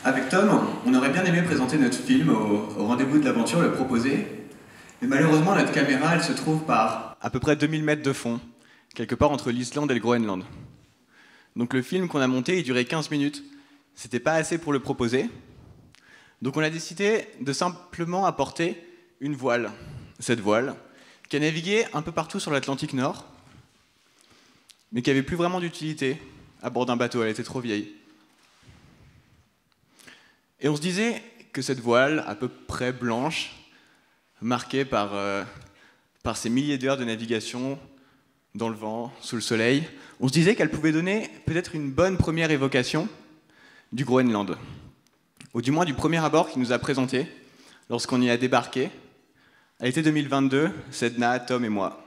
Avec Tom, on aurait bien aimé présenter notre film au rendez-vous de l'aventure, le proposer, mais malheureusement notre caméra, elle se trouve par à peu près 2000 mètres de fond, quelque part entre l'Islande et le Groenland. Donc le film qu'on a monté, il durait 15 minutes. C'était pas assez pour le proposer. Donc on a décidé de simplement apporter une voile. Cette voile, qui a navigué un peu partout sur l'Atlantique Nord, mais qui n'avait plus vraiment d'utilité à bord d'un bateau, elle était trop vieille. Et on se disait que cette voile, à peu près blanche, marquée par ces milliers d'heures de navigation dans le vent, sous le soleil, on se disait qu'elle pouvait donner peut-être une bonne première évocation du Groenland, ou du moins du premier abord qu'il nous a présenté lorsqu'on y a débarqué à l'été 2022, Sedna, Tom et moi.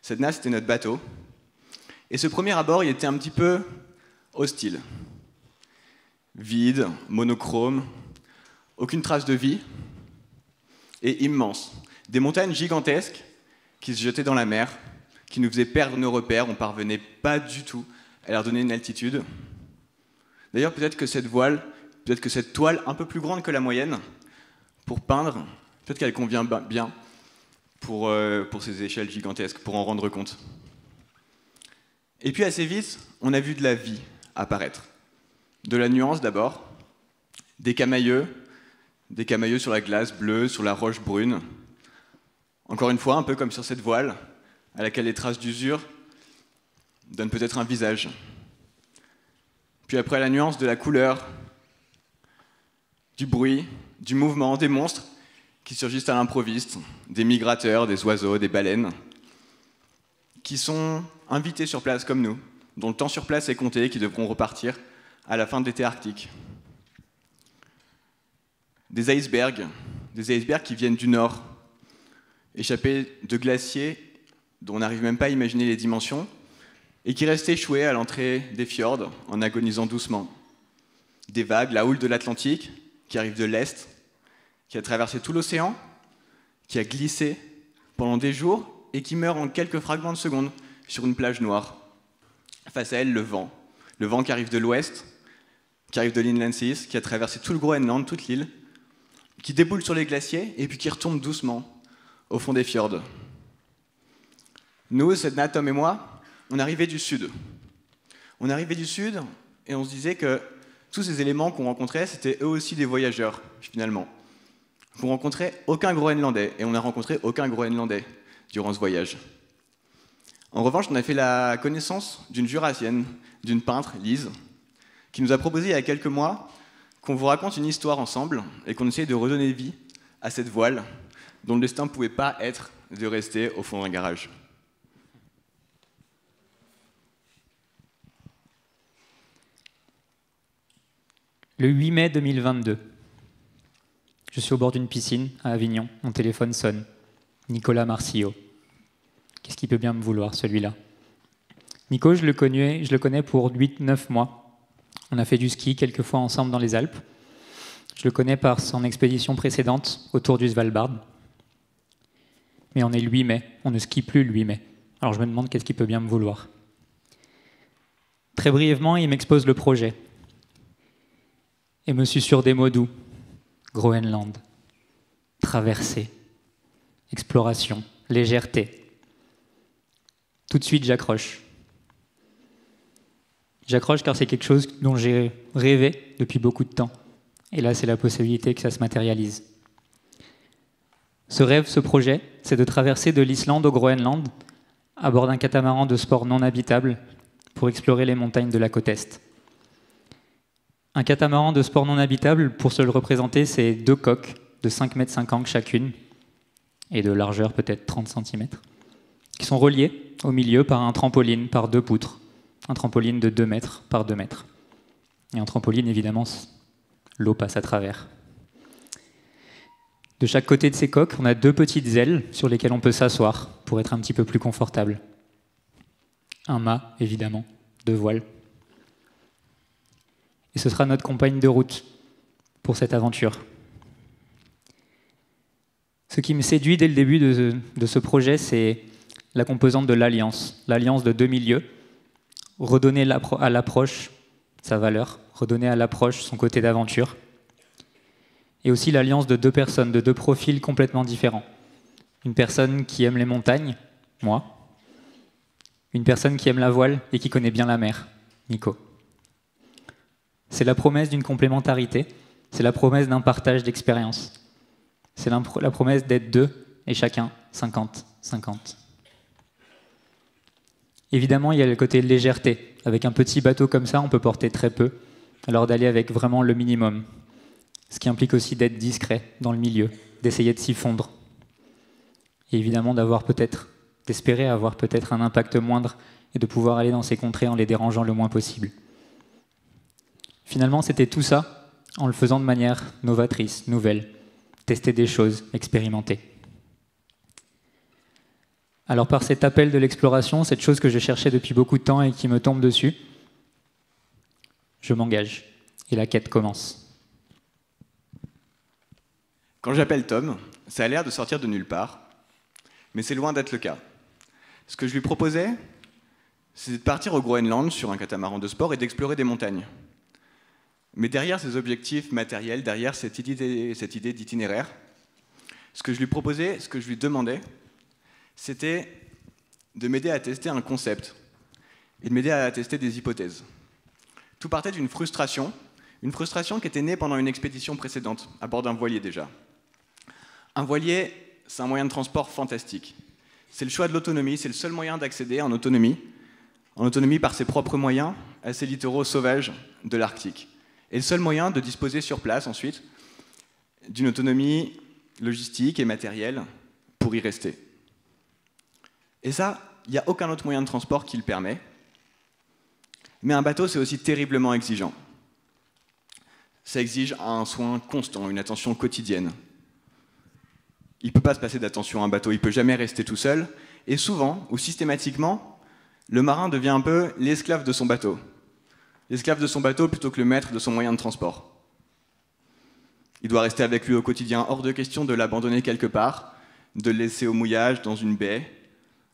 Sedna, c'était notre bateau, et ce premier abord, il était un petit peu hostile. Vide, monochrome, aucune trace de vie, et immense. Des montagnes gigantesques qui se jetaient dans la mer, qui nous faisaient perdre nos repères, on ne parvenait pas du tout à leur donner une altitude. D'ailleurs, peut-être que cette voile, peut-être que cette toile un peu plus grande que la moyenne, pour peindre, peut-être qu'elle convient bien pour ces échelles gigantesques, pour en rendre compte. Et puis assez vite, on a vu de la vie apparaître. De la nuance d'abord, des camailleux sur la glace bleue, sur la roche brune. Encore une fois, un peu comme sur cette voile, à laquelle les traces d'usure donnent peut-être un visage. Puis après la nuance de la couleur, du bruit, du mouvement, des monstres qui surgissent à l'improviste, des migrateurs, des oiseaux, des baleines, qui sont invités sur place comme nous, dont le temps sur place est compté et qui devront repartir à la fin de l'été arctique. Des icebergs qui viennent du nord, échappés de glaciers dont on n'arrive même pas à imaginer les dimensions, et qui restent échoués à l'entrée des fjords en agonisant doucement. Des vagues, la houle de l'Atlantique, qui arrive de l'est, qui a traversé tout l'océan, qui a glissé pendant des jours et qui meurt en quelques fragments de secondes sur une plage noire. Face à elle, le vent qui arrive de l'ouest, qui arrive de l'Inland Sea, qui a traversé tout le Groenland, toute l'île, qui déboule sur les glaciers et puis qui retombe doucement au fond des fjords. Nous, Sedna, Tom et moi, on arrivait du sud. On arrivait du sud et on se disait que tous ces éléments qu'on rencontrait, c'était eux aussi des voyageurs, finalement. On rencontrait aucun Groenlandais et on n'a rencontré aucun Groenlandais durant ce voyage. En revanche, on a fait la connaissance d'une jurassienne, d'une peintre, Lise, qui nous a proposé il y a quelques mois qu'on vous raconte une histoire ensemble et qu'on essaye de redonner vie à cette voile dont le destin ne pouvait pas être de rester au fond d'un garage. Le 8 mai 2022. Je suis au bord d'une piscine à Avignon. Mon téléphone sonne. Nicolas Marsillo. Qu'est-ce qu'il peut bien me vouloir, celui-là? Nico, je le connais pour 8-9 mois. On a fait du ski quelques fois ensemble dans les Alpes. Je le connais par son expédition précédente autour du Svalbard. Mais on est le 8 mai. On ne skie plus le 8 mai. Alors je me demande qu'est-ce qu'il peut bien me vouloir. Très brièvement, il m'expose le projet. Et me susurre des mots doux. Groenland. Traversée. Exploration. Légèreté. Tout de suite, j'accroche. J'accroche car c'est quelque chose dont j'ai rêvé depuis beaucoup de temps. Et là, c'est la possibilité que ça se matérialise. Ce rêve, ce projet, c'est de traverser de l'Islande au Groenland à bord d'un catamaran de sport non habitable pour explorer les montagnes de la côte Est. Un catamaran de sport non habitable, pour se le représenter, c'est 2 coques de 5,50 m chacune et de largeur peut-être 30 cm, qui sont reliées au milieu par un trampoline par 2 poutres. Un trampoline de 2 mètres par 2 mètres. Et un trampoline, évidemment, l'eau passe à travers. De chaque côté de ces coques, on a 2 petites ailes sur lesquelles on peut s'asseoir pour être un petit peu plus confortable. Un mât, évidemment, 2 voiles. Et ce sera notre compagne de route pour cette aventure. Ce qui me séduit dès le début de ce projet, c'est la composante de l'alliance de 2 milieux, redonner à l'approche sa valeur, redonner à l'approche son côté d'aventure. Et aussi l'alliance de deux personnes, de deux profils complètement différents. Une personne qui aime les montagnes, moi. Une personne qui aime la voile et qui connaît bien la mer, Nico. C'est la promesse d'une complémentarité, c'est la promesse d'un partage d'expérience. C'est la promesse d'être deux et chacun 50-50. Évidemment, il y a le côté légèreté. Avec un petit bateau comme ça, on peut porter très peu, alors d'aller avec vraiment le minimum. Ce qui implique aussi d'être discret dans le milieu, d'essayer de s'y fondre. Et évidemment d'espérer avoir peut-être un impact moindre et de pouvoir aller dans ces contrées en les dérangeant le moins possible. Finalement, c'était tout ça en le faisant de manière novatrice, nouvelle, tester des choses, expérimenter. Alors par cet appel de l'exploration, cette chose que je cherchais depuis beaucoup de temps et qui me tombe dessus, je m'engage et la quête commence. Quand j'appelle Tom, ça a l'air de sortir de nulle part, mais c'est loin d'être le cas. Ce que je lui proposais, c'est de partir au Groenland sur un catamaran de sport et d'explorer des montagnes. Mais derrière ces objectifs matériels, derrière cette idée d'itinéraire, ce que je lui proposais, ce que je lui demandais, c'était de m'aider à tester un concept et de m'aider à tester des hypothèses. Tout partait d'une frustration, une frustration qui était née pendant une expédition précédente, à bord d'un voilier déjà. Un voilier, c'est un moyen de transport fantastique. C'est le choix de l'autonomie, c'est le seul moyen d'accéder en autonomie par ses propres moyens, à ces littoraux sauvages de l'Arctique. Et le seul moyen de disposer sur place, ensuite, d'une autonomie logistique et matérielle pour y rester. Et ça, il n'y a aucun autre moyen de transport qui le permet. Mais un bateau, c'est aussi terriblement exigeant. Ça exige un soin constant, une attention quotidienne. Il ne peut pas se passer d'attention à un bateau, il ne peut jamais rester tout seul. Et souvent, ou systématiquement, le marin devient un peu l'esclave de son bateau. L'esclave de son bateau plutôt que le maître de son moyen de transport. Il doit rester avec lui au quotidien, hors de question de l'abandonner quelque part, de le laisser au mouillage dans une baie,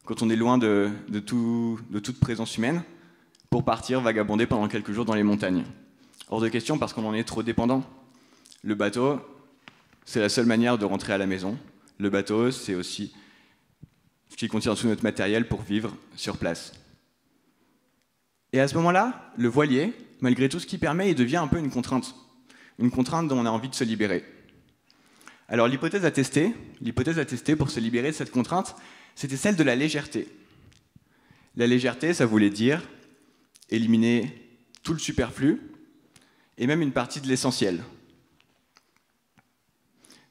quand on est loin de toute présence humaine, pour partir vagabonder pendant quelques jours dans les montagnes. Hors de question parce qu'on en est trop dépendant. Le bateau, c'est la seule manière de rentrer à la maison. Le bateau, c'est aussi ce qui contient tout notre matériel pour vivre sur place. Et à ce moment-là, le voilier, malgré tout ce qu'il permet, il devient un peu une contrainte dont on a envie de se libérer. Alors l'hypothèse à tester pour se libérer de cette contrainte, c'était celle de la légèreté. La légèreté, ça voulait dire éliminer tout le superflu et même une partie de l'essentiel.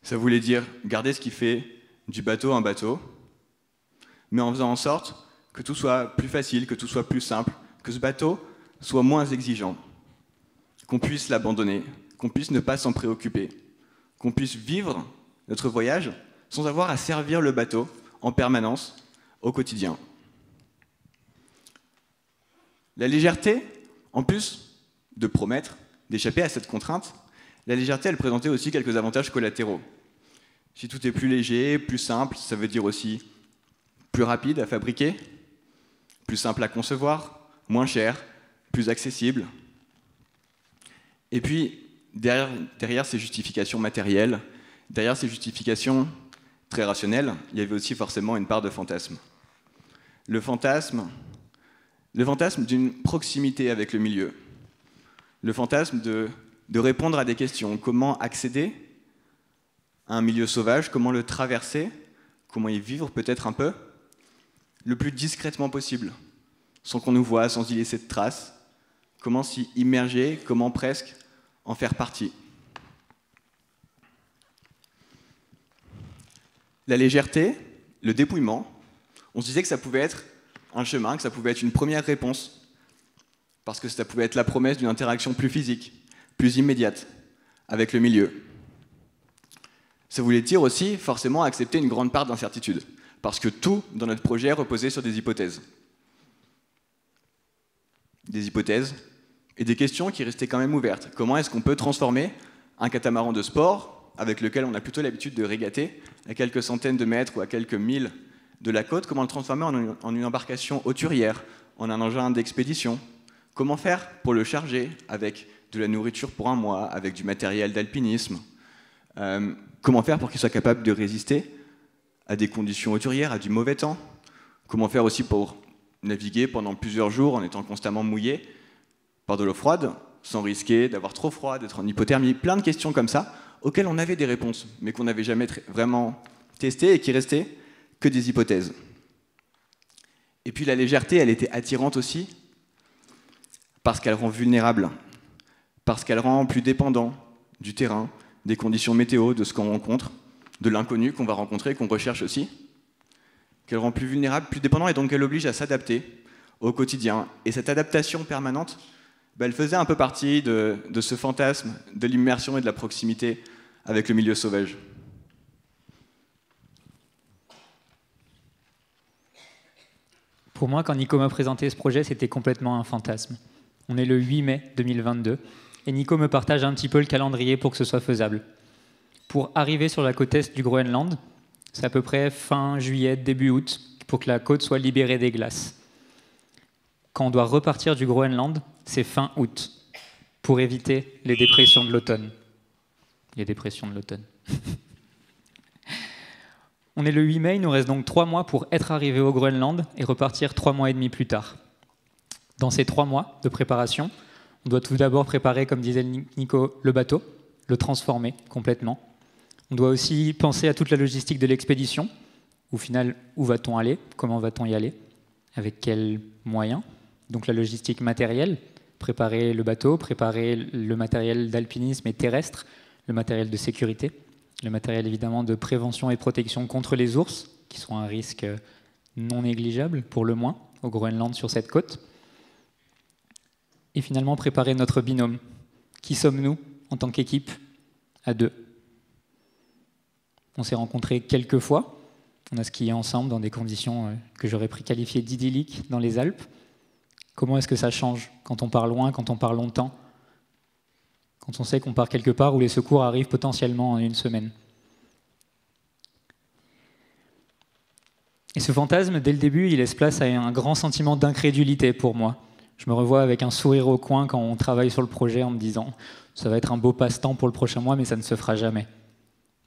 Ça voulait dire garder ce qui fait du bateau un bateau, mais en faisant en sorte que tout soit plus facile, que tout soit plus simple, que ce bateau soit moins exigeant, qu'on puisse l'abandonner, qu'on puisse ne pas s'en préoccuper, qu'on puisse vivre notre voyage sans avoir à servir le bateau en permanence, au quotidien. La légèreté, en plus de promettre d'échapper à cette contrainte, la légèreté, elle présentait aussi quelques avantages collatéraux. Si tout est plus léger, plus simple, ça veut dire aussi plus rapide à fabriquer, plus simple à concevoir, moins cher, plus accessible. Et puis, derrière ces justifications matérielles, derrière ces justifications très rationnelles, il y avait aussi forcément une part de fantasme. Le fantasme d'une proximité avec le milieu. Le fantasme de répondre à des questions. Comment accéder à un milieu sauvage, comment le traverser, comment y vivre peut-être un peu, le plus discrètement possible, sans qu'on nous voie, sans y laisser de traces, comment s'y immerger, comment presque en faire partie. La légèreté, le dépouillement, on se disait que ça pouvait être un chemin, que ça pouvait être une première réponse, parce que ça pouvait être la promesse d'une interaction plus physique, plus immédiate, avec le milieu. Ça voulait dire aussi forcément accepter une grande part d'incertitude, parce que tout dans notre projet reposait sur des hypothèses. Des hypothèses et des questions qui restaient quand même ouvertes. Comment est-ce qu'on peut transformer un catamaran de sport, avec lequel on a plutôt l'habitude de régater, à quelques centaines de mètres ou à quelques milles de la côte, comment le transformer en une embarcation hauturière, en un engin d'expédition? Comment faire pour le charger avec de la nourriture pour un mois, avec du matériel d'alpinisme. Comment faire pour qu'il soit capable de résister à des conditions hauturières, à du mauvais temps? Comment faire aussi pour naviguer pendant plusieurs jours en étant constamment mouillé par de l'eau froide, sans risquer d'avoir trop froid, d'être en hypothermie? Plein de questions comme ça, auxquelles on avait des réponses, mais qu'on n'avait jamais vraiment testées et qui restaient que des hypothèses. Et puis la légèreté, elle était attirante aussi, parce qu'elle rend vulnérable, parce qu'elle rend plus dépendant du terrain, des conditions météo, de ce qu'on rencontre, de l'inconnu qu'on va rencontrer, qu'on recherche aussi, qu'elle rend plus vulnérable, plus dépendant, et donc elle oblige à s'adapter au quotidien. Et cette adaptation permanente, elle faisait un peu partie de ce fantasme de l'immersion et de la proximité avec le milieu sauvage. Pour moi, quand Nico m'a présenté ce projet, c'était complètement un fantasme. On est le 8 mai 2022, et Nico me partage un petit peu le calendrier pour que ce soit faisable. Pour arriver sur la côte est du Groenland, c'est à peu près fin juillet, début août, pour que la côte soit libérée des glaces. Quand on doit repartir du Groenland, c'est fin août, pour éviter les dépressions de l'automne. Les dépressions de l'automne. On est le 8 mai, il nous reste donc 3 mois pour être arrivé au Groenland et repartir 3 mois et demi plus tard. Dans ces 3 mois de préparation, on doit tout d'abord préparer, comme disait Nico, le bateau, le transformer complètement. On doit aussi penser à toute la logistique de l'expédition. Au final, où va-t-on aller? Comment va-t-on y aller? Avec quels moyens? Donc la logistique matérielle, préparer le bateau, préparer le matériel d'alpinisme et terrestre, le matériel de sécurité, le matériel évidemment de prévention et protection contre les ours, qui sont un risque non négligeable, pour le moins, au Groenland sur cette côte. Et finalement préparer notre binôme. Qui sommes-nous en tant qu'équipe à 2? On s'est rencontrés quelques fois, on a skié ensemble dans des conditions que j'aurais qualifiées d'idylliques dans les Alpes. Comment est-ce que ça change quand on part loin, quand on part longtemps, quand on sait qu'on part quelque part où les secours arrivent potentiellement en 1 semaine? Et ce fantasme, dès le début, il laisse place à un grand sentiment d'incrédulité pour moi. Je me revois avec un sourire au coin quand on travaille sur le projet en me disant « ça va être un beau passe-temps pour le prochain mois, mais ça ne se fera jamais ».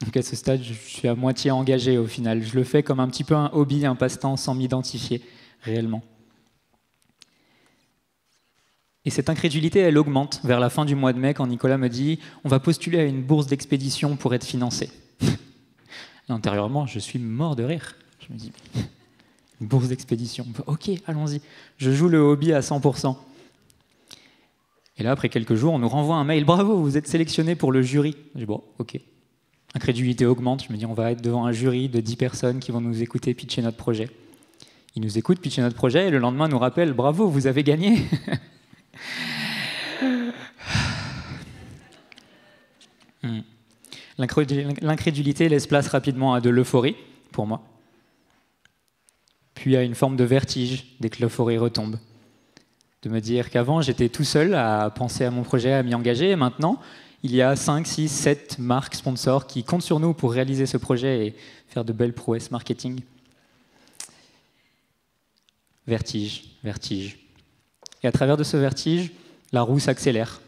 Donc à ce stade, je suis à moitié engagé au final. Je le fais comme un petit peu un hobby, un passe-temps, sans m'identifier réellement. Et cette incrédulité, elle augmente vers la fin du mois de mai quand Nicolas me dit « on va postuler à une bourse d'expédition pour être financé ». Intérieurement, je suis mort de rire. Je me dis « une bourse d'expédition, ok, allons-y ». Je joue le hobby à 100%. Et là, après quelques jours, on nous renvoie un mail « bravo, vous êtes sélectionné pour le jury ». Je dis « bon, ok ». Incrédulité augmente, je me dis on va être devant un jury de 10 personnes qui vont nous écouter pitcher notre projet. Ils nous écoutent pitcher notre projet et le lendemain nous rappellent « bravo, vous avez gagné ». L'incrédulité laisse place rapidement à de l'euphorie, pour moi, puis à une forme de vertige dès que l'euphorie retombe. De me dire qu'avant j'étais tout seul à penser à mon projet, à m'y engager, et maintenant il y a 5, 6, 7 marques sponsors qui comptent sur nous pour réaliser ce projet et faire de belles prouesses marketing. Vertige, vertige. Et à travers de ce vertige, la roue s'accélère.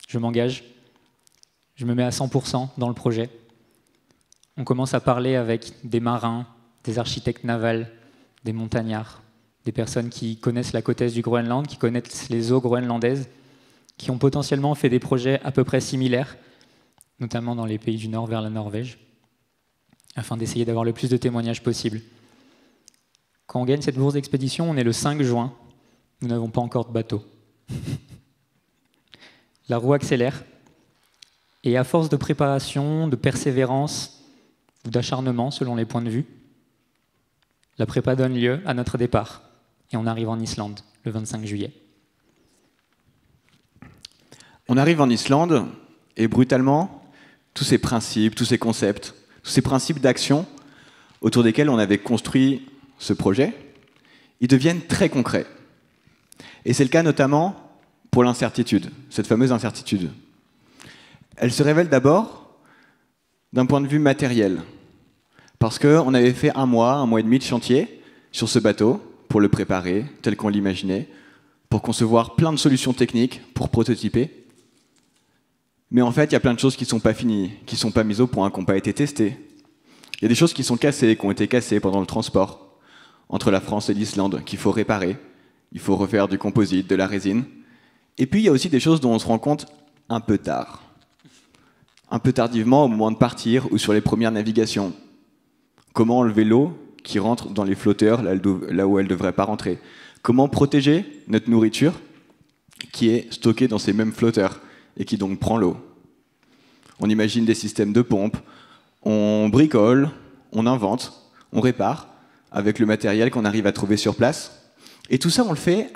Je m'engage, je me mets à 100% dans le projet. On commence à parler avec des marins, des architectes navals, des montagnards, des personnes qui connaissent la côte est du Groenland, qui connaissent les eaux groenlandaises, qui ont potentiellement fait des projets à peu près similaires, notamment dans les pays du Nord vers la Norvège, afin d'essayer d'avoir le plus de témoignages possible. Quand on gagne cette bourse d'expédition, on est le 5 juin, nous n'avons pas encore de bateau. La roue accélère, et à force de préparation, de persévérance, ou d'acharnement selon les points de vue, la prépa donne lieu à notre départ, et on arrive en Islande le 25 juillet. On arrive en Islande, et brutalement, tous ces principes, tous ces concepts, tous ces principes d'action autour desquels on avait construit ce projet, ils deviennent très concrets. Et c'est le cas notamment pour l'incertitude, cette fameuse incertitude. Elle se révèle d'abord d'un point de vue matériel, parce qu'on avait fait un mois et demi de chantier sur ce bateau pour le préparer tel qu'on l'imaginait, pour concevoir plein de solutions techniques, pour prototyper. Mais en fait, il y a plein de choses qui ne sont pas finies, qui ne sont pas mises au point, qui n'ont pas été testées. Il y a des choses qui sont cassées, qui ont été cassées pendant le transport entre la France et l'Islande, qu'il faut réparer. Il faut refaire du composite, de la résine. Et puis, il y a aussi des choses dont on se rend compte un peu tard. Un peu tardivement, au moment de partir ou sur les premières navigations. Comment enlever l'eau qui rentre dans les flotteurs, là où elle ne devrait pas rentrer. Comment protéger notre nourriture qui est stockée dans ces mêmes flotteurs et qui donc prend l'eau. On imagine des systèmes de pompes, on bricole, on invente, on répare avec le matériel qu'on arrive à trouver sur place. Et tout ça, on le fait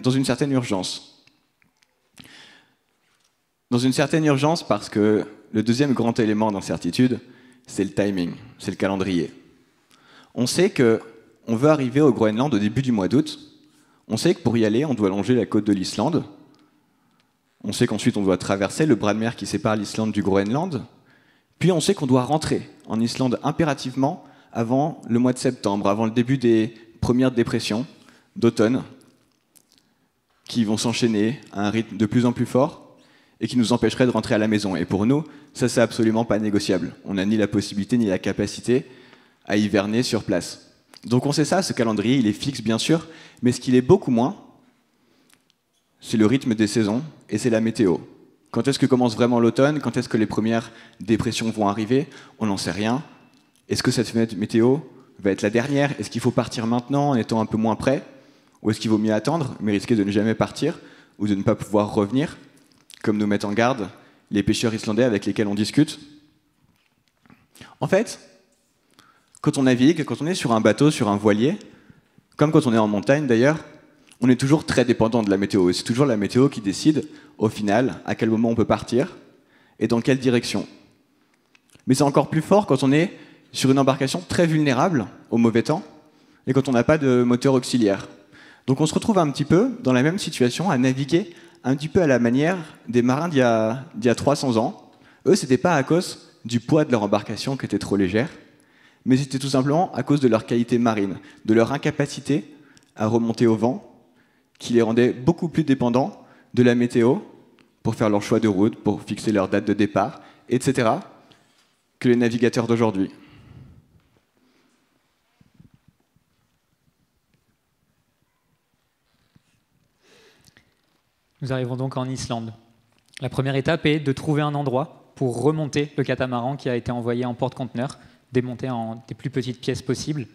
dans une certaine urgence. Dans une certaine urgence parce que le deuxième grand élément d'incertitude, c'est le timing, c'est le calendrier. On sait qu'on veut arriver au Groenland au début du mois d'août. On sait que pour y aller, on doit longer la côte de l'Islande. On sait qu'ensuite, on doit traverser le bras de mer qui sépare l'Islande du Groenland. Puis on sait qu'on doit rentrer en Islande impérativement avant le mois de septembre, avant le début des premières dépressions d'automne, qui vont s'enchaîner à un rythme de plus en plus fort et qui nous empêcheraient de rentrer à la maison. Et pour nous, ça, c'est absolument pas négociable. On n'a ni la possibilité ni la capacité à hiverner sur place. Donc on sait ça, ce calendrier, il est fixe bien sûr, mais ce qu'il est beaucoup moins, c'est le rythme des saisons et c'est la météo. Quand est-ce que commence vraiment l'automne? Quand est-ce que les premières dépressions vont arriver? On n'en sait rien. Est-ce que cette fenêtre météo va être la dernière? Est-ce qu'il faut partir maintenant en étant un peu moins près? Ou est-ce qu'il vaut mieux attendre, mais risquer de ne jamais partir ou de ne pas pouvoir revenir, comme nous mettent en garde les pêcheurs islandais avec lesquels on discute? En fait, quand on navigue, quand on est sur un bateau, sur un voilier, comme quand on est en montagne d'ailleurs, on est toujours très dépendant de la météo. Et c'est toujours la météo qui décide, au final, à quel moment on peut partir et dans quelle direction. Mais c'est encore plus fort quand on est sur une embarcation très vulnérable au mauvais temps et quand on n'a pas de moteur auxiliaire. Donc on se retrouve un petit peu dans la même situation, à naviguer un petit peu à la manière des marins d'il y a 300 ans. Eux, c'était pas à cause du poids de leur embarcation qui était trop légère, mais c'était tout simplement à cause de leur qualité marine, de leur incapacité à remonter au vent, qui les rendait beaucoup plus dépendants de la météo pour faire leur choix de route, pour fixer leur date de départ, etc., que les navigateurs d'aujourd'hui. Nous arrivons donc en Islande. La première étape est de trouver un endroit pour remonter le catamaran qui a été envoyé en porte-conteneur, démonté en des plus petites pièces possibles.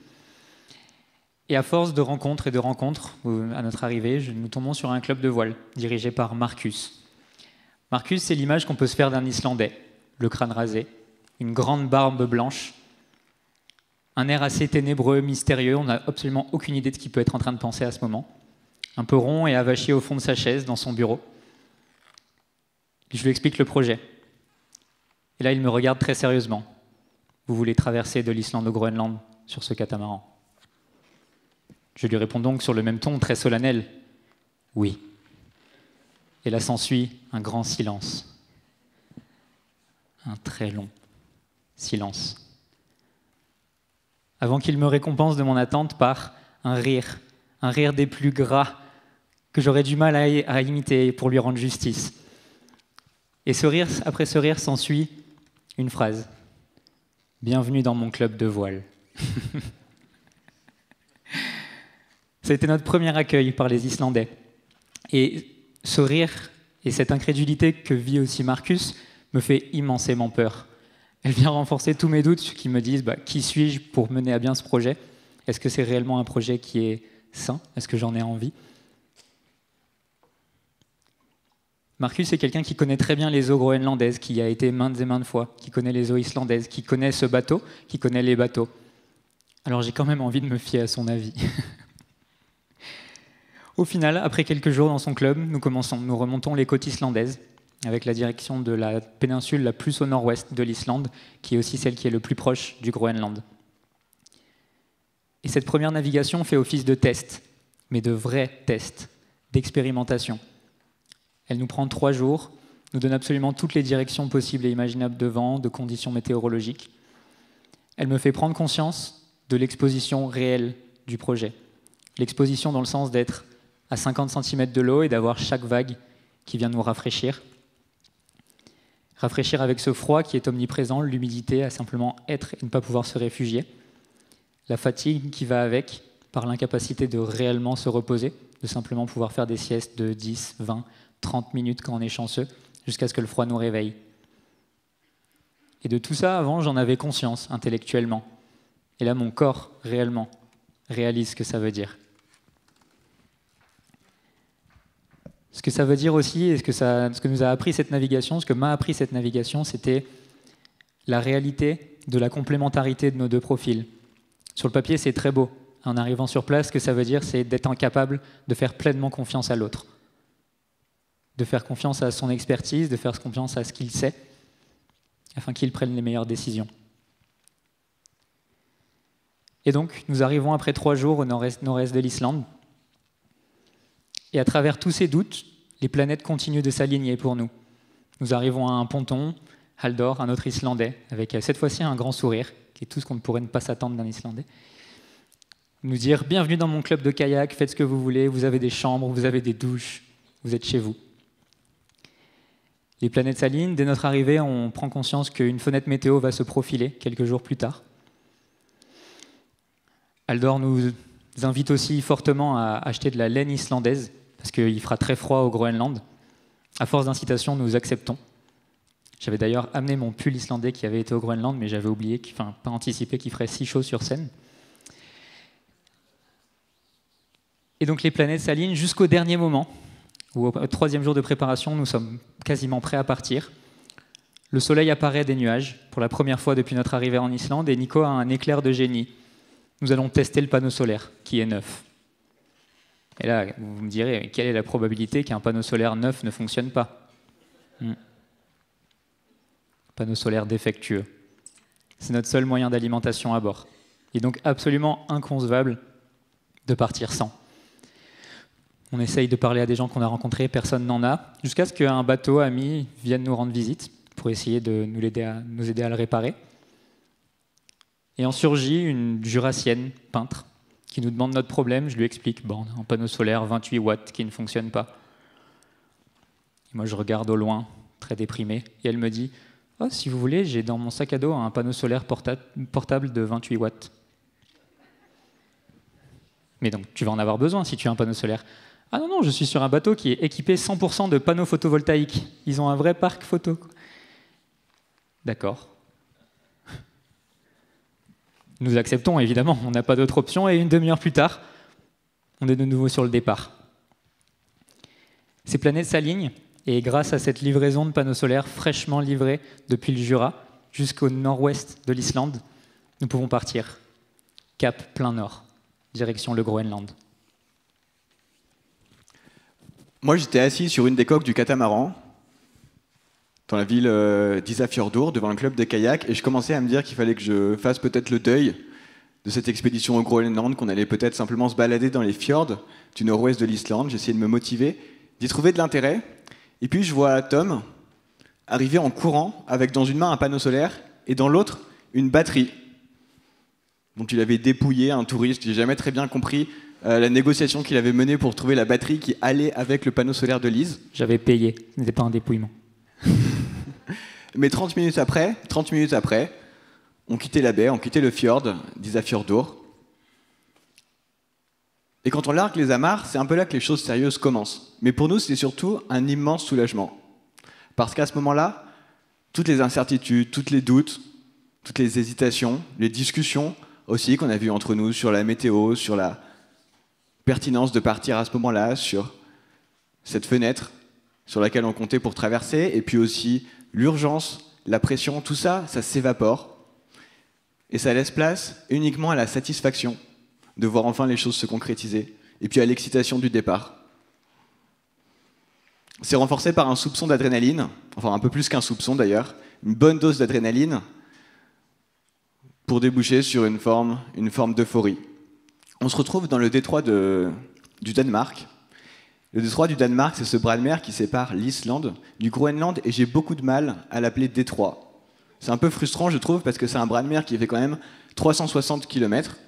Et à force de rencontres et de rencontres, à notre arrivée, nous tombons sur un club de voile dirigé par Marcus. Marcus, c'est l'image qu'on peut se faire d'un Islandais. Le crâne rasé, une grande barbe blanche, un air assez ténébreux, mystérieux. On n'a absolument aucune idée de ce qu'il peut être en train de penser à ce moment. Un peu rond et avachi au fond de sa chaise, dans son bureau. Je lui explique le projet. Et là, il me regarde très sérieusement. Vous voulez traverser de l'Islande au Groenland sur ce catamaran? Je lui réponds donc sur le même ton, très solennel. Oui. Et là s'ensuit un grand silence. Un très long silence. Avant qu'il me récompense de mon attente par un rire des plus gras que j'aurais du mal à imiter pour lui rendre justice. Et après ce rire s'ensuit une phrase. Bienvenue dans mon club de voile. Ça a été notre premier accueil par les Islandais. Et ce rire et cette incrédulité que vit aussi Marcus me fait immensément peur. Elle vient renforcer tous mes doutes qui me disent qui suis-je pour mener à bien ce projet? Est-ce que c'est réellement un projet qui est sain? Est-ce que j'en ai envie? Marcus est quelqu'un qui connaît très bien les eaux groenlandaises, qui y a été maintes et maintes fois, qui connaît les eaux islandaises, qui connaît ce bateau, qui connaît les bateaux. Alors j'ai quand même envie de me fier à son avis. Au final, après quelques jours dans son club, nous remontons les côtes islandaises, avec la direction de la péninsule la plus au nord-ouest de l'Islande, qui est aussi celle qui est le plus proche du Groenland. Et cette première navigation fait office de test, mais de vrais tests, d'expérimentation. Elle nous prend 3 jours, nous donne absolument toutes les directions possibles et imaginables de vent, de conditions météorologiques. Elle me fait prendre conscience de l'exposition réelle du projet. L'exposition dans le sens d'être à 50 cm de l'eau et d'avoir chaque vague qui vient nous rafraîchir. Rafraîchir avec ce froid qui est omniprésent, l'humidité à simplement être et ne pas pouvoir se réfugier. La fatigue qui va avec, par l'incapacité de réellement se reposer, de simplement pouvoir faire des siestes de 10, 20, 30 minutes quand on est chanceux, jusqu'à ce que le froid nous réveille. Et de tout ça, avant, j'en avais conscience intellectuellement. Et là, mon corps, réellement, réalise ce que ça veut dire. Ce que ça veut dire aussi, et ce que nous a appris cette navigation, ce que m'a appris cette navigation, c'était la réalité de la complémentarité de nos deux profils. Sur le papier, c'est très beau. En arrivant sur place, ce que ça veut dire, c'est d'être incapable de faire pleinement confiance à l'autre. De faire confiance à son expertise, de faire confiance à ce qu'il sait, afin qu'il prenne les meilleures décisions. Et donc, nous arrivons après 3 jours au nord-est de l'Islande. Et à travers tous ces doutes, les planètes continuent de s'aligner pour nous. Nous arrivons à un ponton, Halldór, un autre Islandais, avec cette fois-ci un grand sourire, qui est tout ce qu'on ne pourrait ne pas s'attendre d'un Islandais. Nous dire « Bienvenue dans mon club de kayak, faites ce que vous voulez, vous avez des chambres, vous avez des douches, vous êtes chez vous. » Les planètes s'alignent. Dès notre arrivée, on prend conscience qu'une fenêtre météo va se profiler quelques jours plus tard. Halldór nous invite aussi fortement à acheter de la laine islandaise, parce qu'il fera très froid au Groenland. À force d'incitation, nous acceptons. J'avais d'ailleurs amené mon pull islandais qui avait été au Groenland, mais j'avais oublié, pas anticipé qu'il ferait si chaud sur scène. Et donc les planètes s'alignent jusqu'au dernier moment, où au 3e jour de préparation, nous sommes quasiment prêts à partir. Le soleil apparaît des nuages, pour la première fois depuis notre arrivée en Islande, et Nico a un éclair de génie. Nous allons tester le panneau solaire, qui est neuf. Et là, vous me direz, quelle est la probabilité qu'un panneau solaire neuf ne fonctionne pas ? Panneau solaire défectueux. C'est notre seul moyen d'alimentation à bord. Il est donc absolument inconcevable de partir sans. On essaye de parler à des gens qu'on a rencontrés, personne n'en a, jusqu'à ce qu'un bateau ami vienne nous rendre visite pour essayer de nous aider à le réparer. Et en surgit une jurassienne, peintre, qui nous demande notre problème. Je lui explique, bon, un panneau solaire 28 watts qui ne fonctionne pas. Et moi, je regarde au loin, très déprimé, et elle me dit, oh, si vous voulez, j'ai dans mon sac à dos un panneau solaire portable de 28 watts. Mais donc, tu vas en avoir besoin si tu as un panneau solaire. Ah non, non, je suis sur un bateau qui est équipé 100% de panneaux photovoltaïques. Ils ont un vrai parc photo. D'accord. Nous acceptons, évidemment, on n'a pas d'autre option, et une demi-heure plus tard, on est de nouveau sur le départ. Ces planètes s'alignent, et grâce à cette livraison de panneaux solaires fraîchement livrés depuis le Jura jusqu'au nord-ouest de l'Islande, nous pouvons partir. Cap plein nord, direction le Groenland. Moi, j'étais assis sur une des coques du catamaran, dans la ville d'Isafjordur, devant un club de kayak, et je commençais à me dire qu'il fallait que je fasse peut-être le deuil de cette expédition au Groenland, qu'on allait peut-être simplement se balader dans les fjords du nord-ouest de l'Islande. J'essayais de me motiver, d'y trouver de l'intérêt, et puis je vois Tom arriver en courant, avec dans une main un panneau solaire, et dans l'autre, une batterie, dont il avait dépouillé un touriste. J'ai jamais très bien compris la négociation qu'il avait menée pour trouver la batterie qui allait avec le panneau solaire de Lise. J'avais payé, ce n'était pas un dépouillement. Mais 30 minutes après, on quittait la baie, on quittait le fjord d'Isafjordur. Et quand on largue les amarres, c'est un peu là que les choses sérieuses commencent. Mais pour nous, c'est surtout un immense soulagement. Parce qu'à ce moment-là, toutes les incertitudes, tous les doutes, toutes les hésitations, les discussions aussi qu'on a vues entre nous sur la météo, sur la pertinence de partir à ce moment-là, sur cette fenêtre sur laquelle on comptait pour traverser, et puis aussi l'urgence, la pression, tout ça, ça s'évapore. Et ça laisse place uniquement à la satisfaction de voir enfin les choses se concrétiser, et puis à l'excitation du départ. C'est renforcé par un soupçon d'adrénaline, enfin un peu plus qu'un soupçon d'ailleurs, une bonne dose d'adrénaline pour déboucher sur une forme d'euphorie. On se retrouve dans le détroit du Danemark. Le détroit du Danemark, c'est ce bras de mer qui sépare l'Islande du Groenland, et j'ai beaucoup de mal à l'appeler détroit. C'est un peu frustrant, je trouve, parce que c'est un bras de mer qui fait quand même 360 km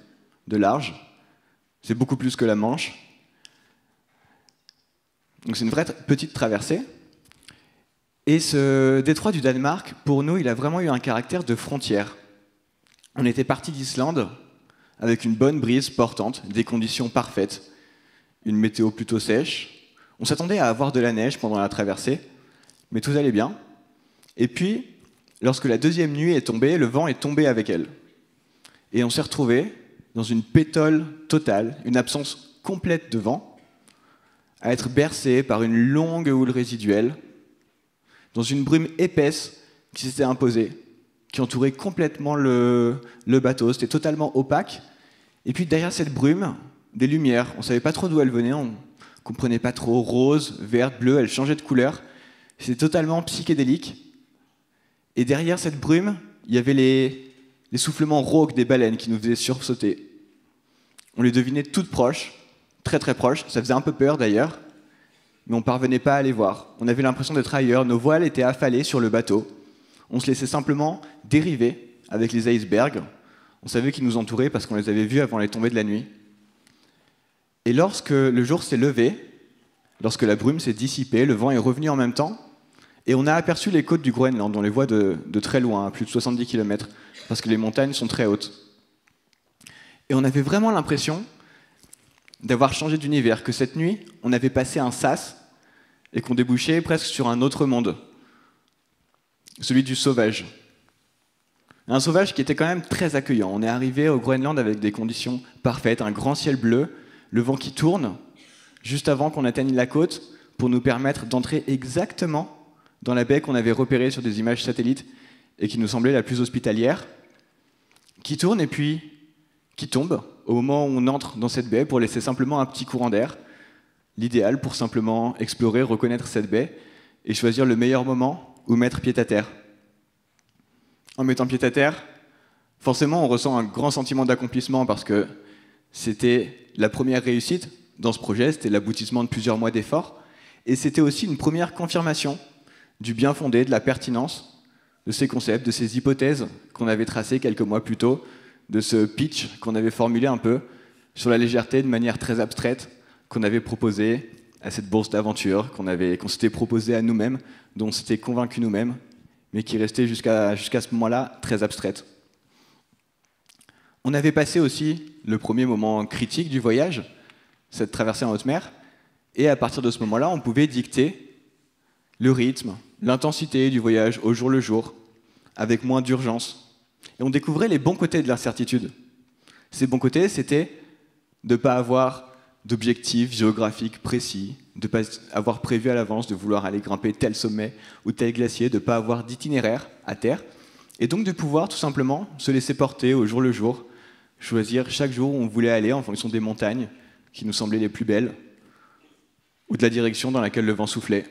de large. C'est beaucoup plus que la Manche. Donc c'est une vraie petite traversée. Et ce détroit du Danemark, pour nous, il a vraiment eu un caractère de frontière. On était parti d'Islande avec une bonne brise portante, des conditions parfaites, une météo plutôt sèche. On s'attendait à avoir de la neige pendant la traversée, mais tout allait bien. Et puis, lorsque la deuxième nuit est tombée, le vent est tombé avec elle. Et on s'est retrouvé dans une pétole totale, une absence complète de vent, à être bercé par une longue houle résiduelle, dans une brume épaisse qui s'était imposée, qui entourait complètement le bateau. C'était totalement opaque. Et puis derrière cette brume, des lumières. On ne savait pas trop d'où elles venaient, on ne comprenait pas trop. Rose, verte, bleue, elles changeaient de couleur. C'était totalement psychédélique. Et derrière cette brume, il y avait les soufflements rauques des baleines qui nous faisaient sursauter. On les devinait toutes proches, très très proches. Ça faisait un peu peur d'ailleurs, mais on ne parvenait pas à les voir. On avait l'impression d'être ailleurs, nos voiles étaient affalées sur le bateau. On se laissait simplement dériver avec les icebergs. On savait qu'ils nous entouraient parce qu'on les avait vus avant les tombées de la nuit. Et lorsque le jour s'est levé, lorsque la brume s'est dissipée, le vent est revenu en même temps, et on a aperçu les côtes du Groenland, on les voit de très loin, à plus de 70 km, parce que les montagnes sont très hautes. Et on avait vraiment l'impression d'avoir changé d'univers, que cette nuit, on avait passé un sas, et qu'on débouchait presque sur un autre monde, celui du sauvage. Un sauvage qui était quand même très accueillant. On est arrivé au Groenland avec des conditions parfaites, un grand ciel bleu, le vent qui tourne, juste avant qu'on atteigne la côte, pour nous permettre d'entrer exactement dans la baie qu'on avait repérée sur des images satellites et qui nous semblait la plus hospitalière, qui tourne et puis qui tombe au moment où on entre dans cette baie pour laisser simplement un petit courant d'air, l'idéal pour simplement explorer, reconnaître cette baie et choisir le meilleur moment où mettre pied à terre. En mettant pied à terre, forcément on ressent un grand sentiment d'accomplissement parce que c'était la première réussite dans ce projet, c'était l'aboutissement de plusieurs mois d'efforts, et c'était aussi une première confirmation du bien fondé, de la pertinence de ces concepts, de ces hypothèses qu'on avait tracées quelques mois plus tôt, de ce pitch qu'on avait formulé un peu sur la légèreté de manière très abstraite qu'on avait proposé à cette bourse d'aventure, qu'on s'était proposé à nous-mêmes, dont on s'était convaincu nous-mêmes, mais qui restait jusqu'à ce moment-là très abstraite. On avait passé aussi le premier moment critique du voyage, cette traversée en haute mer, et à partir de ce moment-là, on pouvait dicter le rythme, l'intensité du voyage au jour le jour, avec moins d'urgence. Et on découvrait les bons côtés de l'incertitude. Ces bons côtés, c'était de ne pas avoir d'objectifs géographiques précis, de ne pas avoir prévu à l'avance de vouloir aller grimper tel sommet ou tel glacier, de ne pas avoir d'itinéraire à terre, et donc de pouvoir tout simplement se laisser porter au jour le jour, choisir chaque jour où on voulait aller en fonction des montagnes qui nous semblaient les plus belles, ou de la direction dans laquelle le vent soufflait.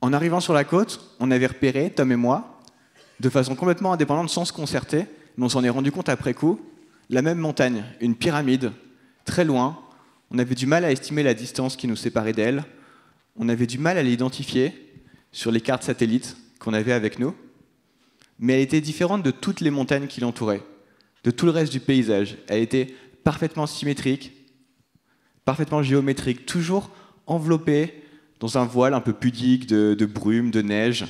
En arrivant sur la côte, on avait repéré, Tom et moi, de façon complètement indépendante, sans se concerter, mais on s'en est rendu compte après coup, la même montagne, une pyramide, très loin. On avait du mal à estimer la distance qui nous séparait d'elle. On avait du mal à l'identifier sur les cartes satellites qu'on avait avec nous. Mais elle était différente de toutes les montagnes qui l'entouraient, de tout le reste du paysage. Elle était parfaitement symétrique, parfaitement géométrique, toujours enveloppée dans un voile un peu pudique de brume, de neige,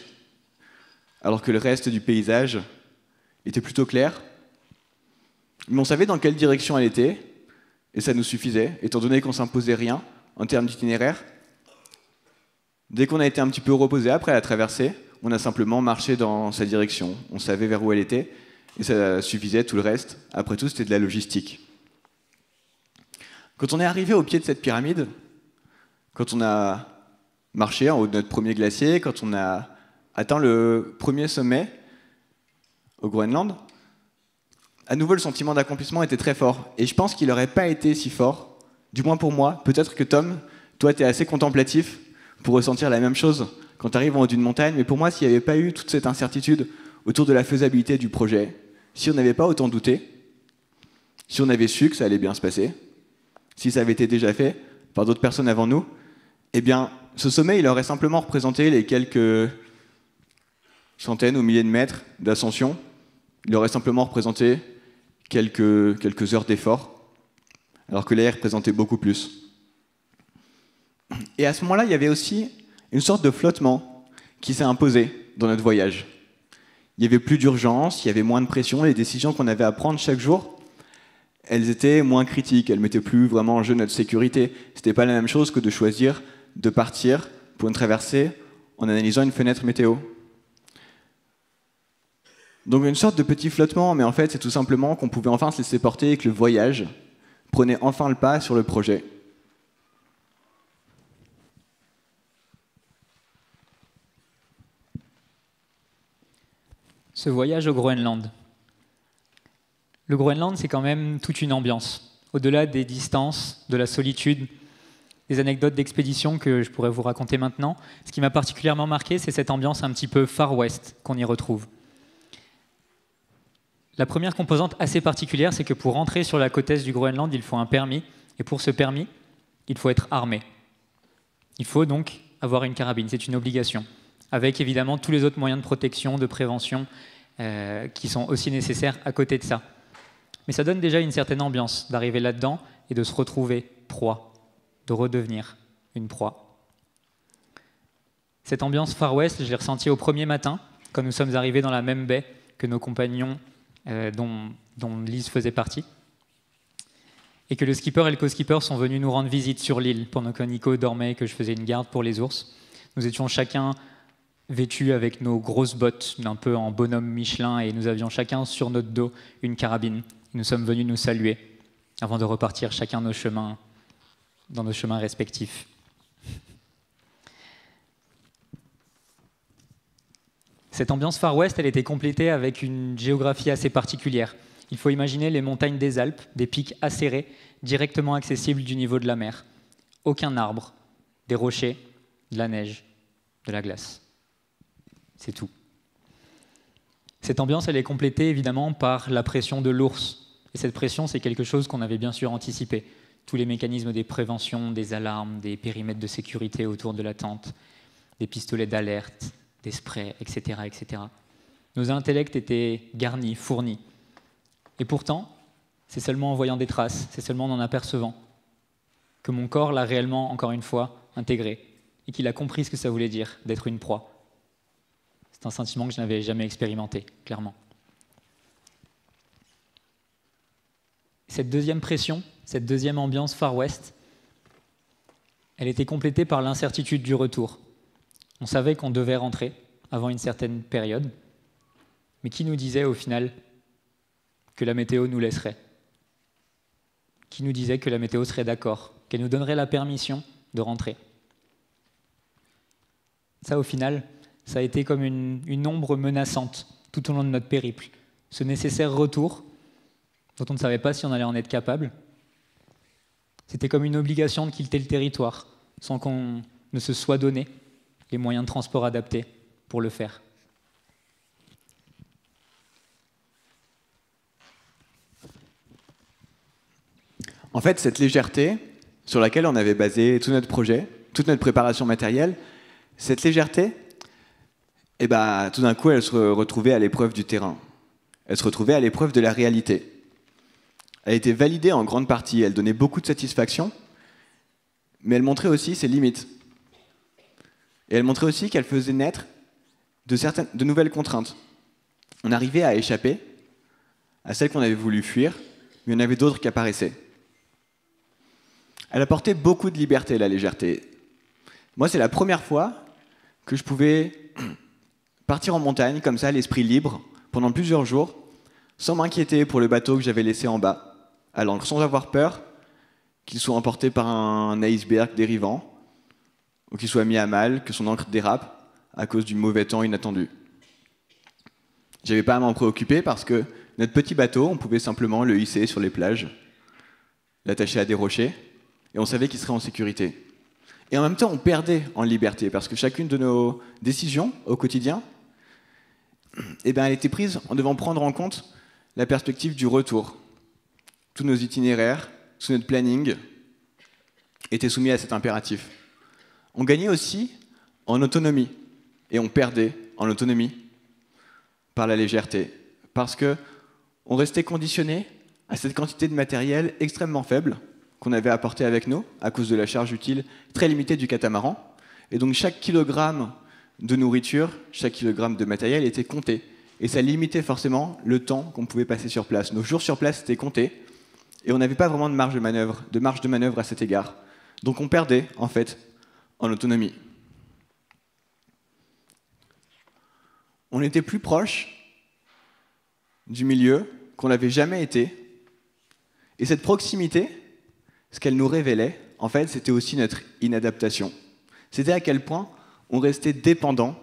alors que le reste du paysage était plutôt clair. Mais on savait dans quelle direction elle était, et ça nous suffisait, étant donné qu'on ne s'imposait rien en termes d'itinéraire. Dès qu'on a été un petit peu reposé après la traversée, on a simplement marché dans sa direction. On savait vers où elle était, et ça suffisait, tout le reste. Après tout, c'était de la logistique. Quand on est arrivé au pied de cette pyramide, quand on a marché en haut de notre premier glacier, quand on a atteint le premier sommet au Groenland, à nouveau, le sentiment d'accomplissement était très fort. Et je pense qu'il n'aurait pas été si fort, du moins pour moi. Peut-être que Tom, toi, tu es assez contemplatif pour ressentir la même chose quand tu arrives en haut d'une montagne. Mais pour moi, s'il n'y avait pas eu toute cette incertitude autour de la faisabilité du projet, si on n'avait pas autant douté, si on avait su que ça allait bien se passer, si ça avait été déjà fait par d'autres personnes avant nous, eh bien, ce sommet, il aurait simplement représenté les quelques centaines ou milliers de mètres d'ascension. Il aurait simplement représenté quelques heures d'effort, alors que l'air représentait beaucoup plus. Et à ce moment-là, il y avait aussi Une sorte de flottement qui s'est imposé dans notre voyage. Il n'y avait plus d'urgence, il y avait moins de pression, les décisions qu'on avait à prendre chaque jour, elles étaient moins critiques, elles ne mettaient plus vraiment en jeu notre sécurité. Ce n'était pas la même chose que de choisir de partir pour une traversée en analysant une fenêtre météo. Donc une sorte de petit flottement, mais en fait c'est tout simplement qu'on pouvait enfin se laisser porter et que le voyage prenait enfin le pas sur le projet. Ce voyage au Groenland. Le Groenland, c'est quand même toute une ambiance. Au-delà des distances, de la solitude, des anecdotes d'expédition que je pourrais vous raconter maintenant, ce qui m'a particulièrement marqué, c'est cette ambiance un petit peu Far West qu'on y retrouve. La première composante assez particulière, c'est que pour entrer sur la côte est du Groenland, il faut un permis. Et pour ce permis, il faut être armé. Il faut donc avoir une carabine, c'est une obligation. Avec évidemment tous les autres moyens de protection, de prévention, qui sont aussi nécessaires à côté de ça. Mais ça donne déjà une certaine ambiance d'arriver là-dedans et de se retrouver proie, de redevenir une proie. Cette ambiance Far West, je l'ai ressentie au premier matin, quand nous sommes arrivés dans la même baie que nos compagnons dont Lise faisait partie, et que le skipper et le co-skipper sont venus nous rendre visite sur l'île pendant que Nico dormait et que je faisais une garde pour les ours. Nous étions chacun vêtus avec nos grosses bottes, un peu en bonhomme Michelin, et nous avions chacun sur notre dos une carabine. Nous sommes venus nous saluer avant de repartir chacun dans nos chemins respectifs. Cette ambiance Far West, elle était complétée avec une géographie assez particulière. Il faut imaginer les montagnes des Alpes, des pics acérés, directement accessibles du niveau de la mer. Aucun arbre, des rochers, de la neige, de la glace. C'est tout. Cette ambiance, elle est complétée évidemment par la pression de l'ours. Et cette pression, c'est quelque chose qu'on avait bien sûr anticipé. Tous les mécanismes des préventions, des alarmes, des périmètres de sécurité autour de la tente, des pistolets d'alerte, des sprays, etc., etc. Nos intellects étaient garnis, fournis. Et pourtant, c'est seulement en voyant des traces, c'est seulement en en apercevant, que mon corps l'a réellement, encore une fois, intégré, et qu'il a compris ce que ça voulait dire d'être une proie. C'est un sentiment que je n'avais jamais expérimenté, clairement. Cette deuxième pression, cette deuxième ambiance Far West, elle était complétée par l'incertitude du retour. On savait qu'on devait rentrer avant une certaine période, mais qui nous disait au final que la météo nous laisserait? Qui nous disait que la météo serait d'accord, qu'elle nous donnerait la permission de rentrer? Ça, au final, ça a été comme une ombre menaçante tout au long de notre périple. Ce nécessaire retour, dont on ne savait pas si on allait en être capable, c'était comme une obligation de quitter le territoire, sans qu'on ne se soit donné les moyens de transport adaptés pour le faire. En fait, cette légèreté sur laquelle on avait basé tout notre projet, toute notre préparation matérielle, cette légèreté, tout d'un coup, elle se retrouvait à l'épreuve du terrain. Elle se retrouvait à l'épreuve de la réalité. Elle était validée en grande partie, elle donnait beaucoup de satisfaction, mais elle montrait aussi ses limites. Et elle montrait aussi qu'elle faisait naître de nouvelles contraintes. On arrivait à échapper à celles qu'on avait voulu fuir, mais il y en avait d'autres qui apparaissaient. Elle apportait beaucoup de liberté, la légèreté. Moi, c'est la première fois que je pouvais partir en montagne, comme ça, l'esprit libre, pendant plusieurs jours, sans m'inquiéter pour le bateau que j'avais laissé en bas, à l'ancre, sans avoir peur qu'il soit emporté par un iceberg dérivant, ou qu'il soit mis à mal, que son ancre dérape à cause du mauvais temps inattendu. J'avais pas à m'en préoccuper parce que notre petit bateau, on pouvait simplement le hisser sur les plages, l'attacher à des rochers, et on savait qu'il serait en sécurité. Et en même temps, on perdait en liberté, parce que chacune de nos décisions au quotidien, elle était prise en devant prendre en compte la perspective du retour. Tous nos itinéraires, tout notre planning étaient soumis à cet impératif. On gagnait aussi en autonomie, et on perdait en autonomie par la légèreté, parce qu'on restait conditionné à cette quantité de matériel extrêmement faible qu'on avait apporté avec nous, à cause de la charge utile très limitée du catamaran, Et donc chaque kilogramme de nourriture, chaque kilogramme de matériel était compté. Et ça limitait forcément le temps qu'on pouvait passer sur place. Nos jours sur place étaient comptés, et on n'avait pas vraiment de marge de manœuvre à cet égard. Donc on perdait, en fait, en autonomie. On était plus proche du milieu qu'on n'avait jamais été. Et cette proximité, ce qu'elle nous révélait, en fait, c'était aussi notre inadaptation. C'était à quel point on restait dépendant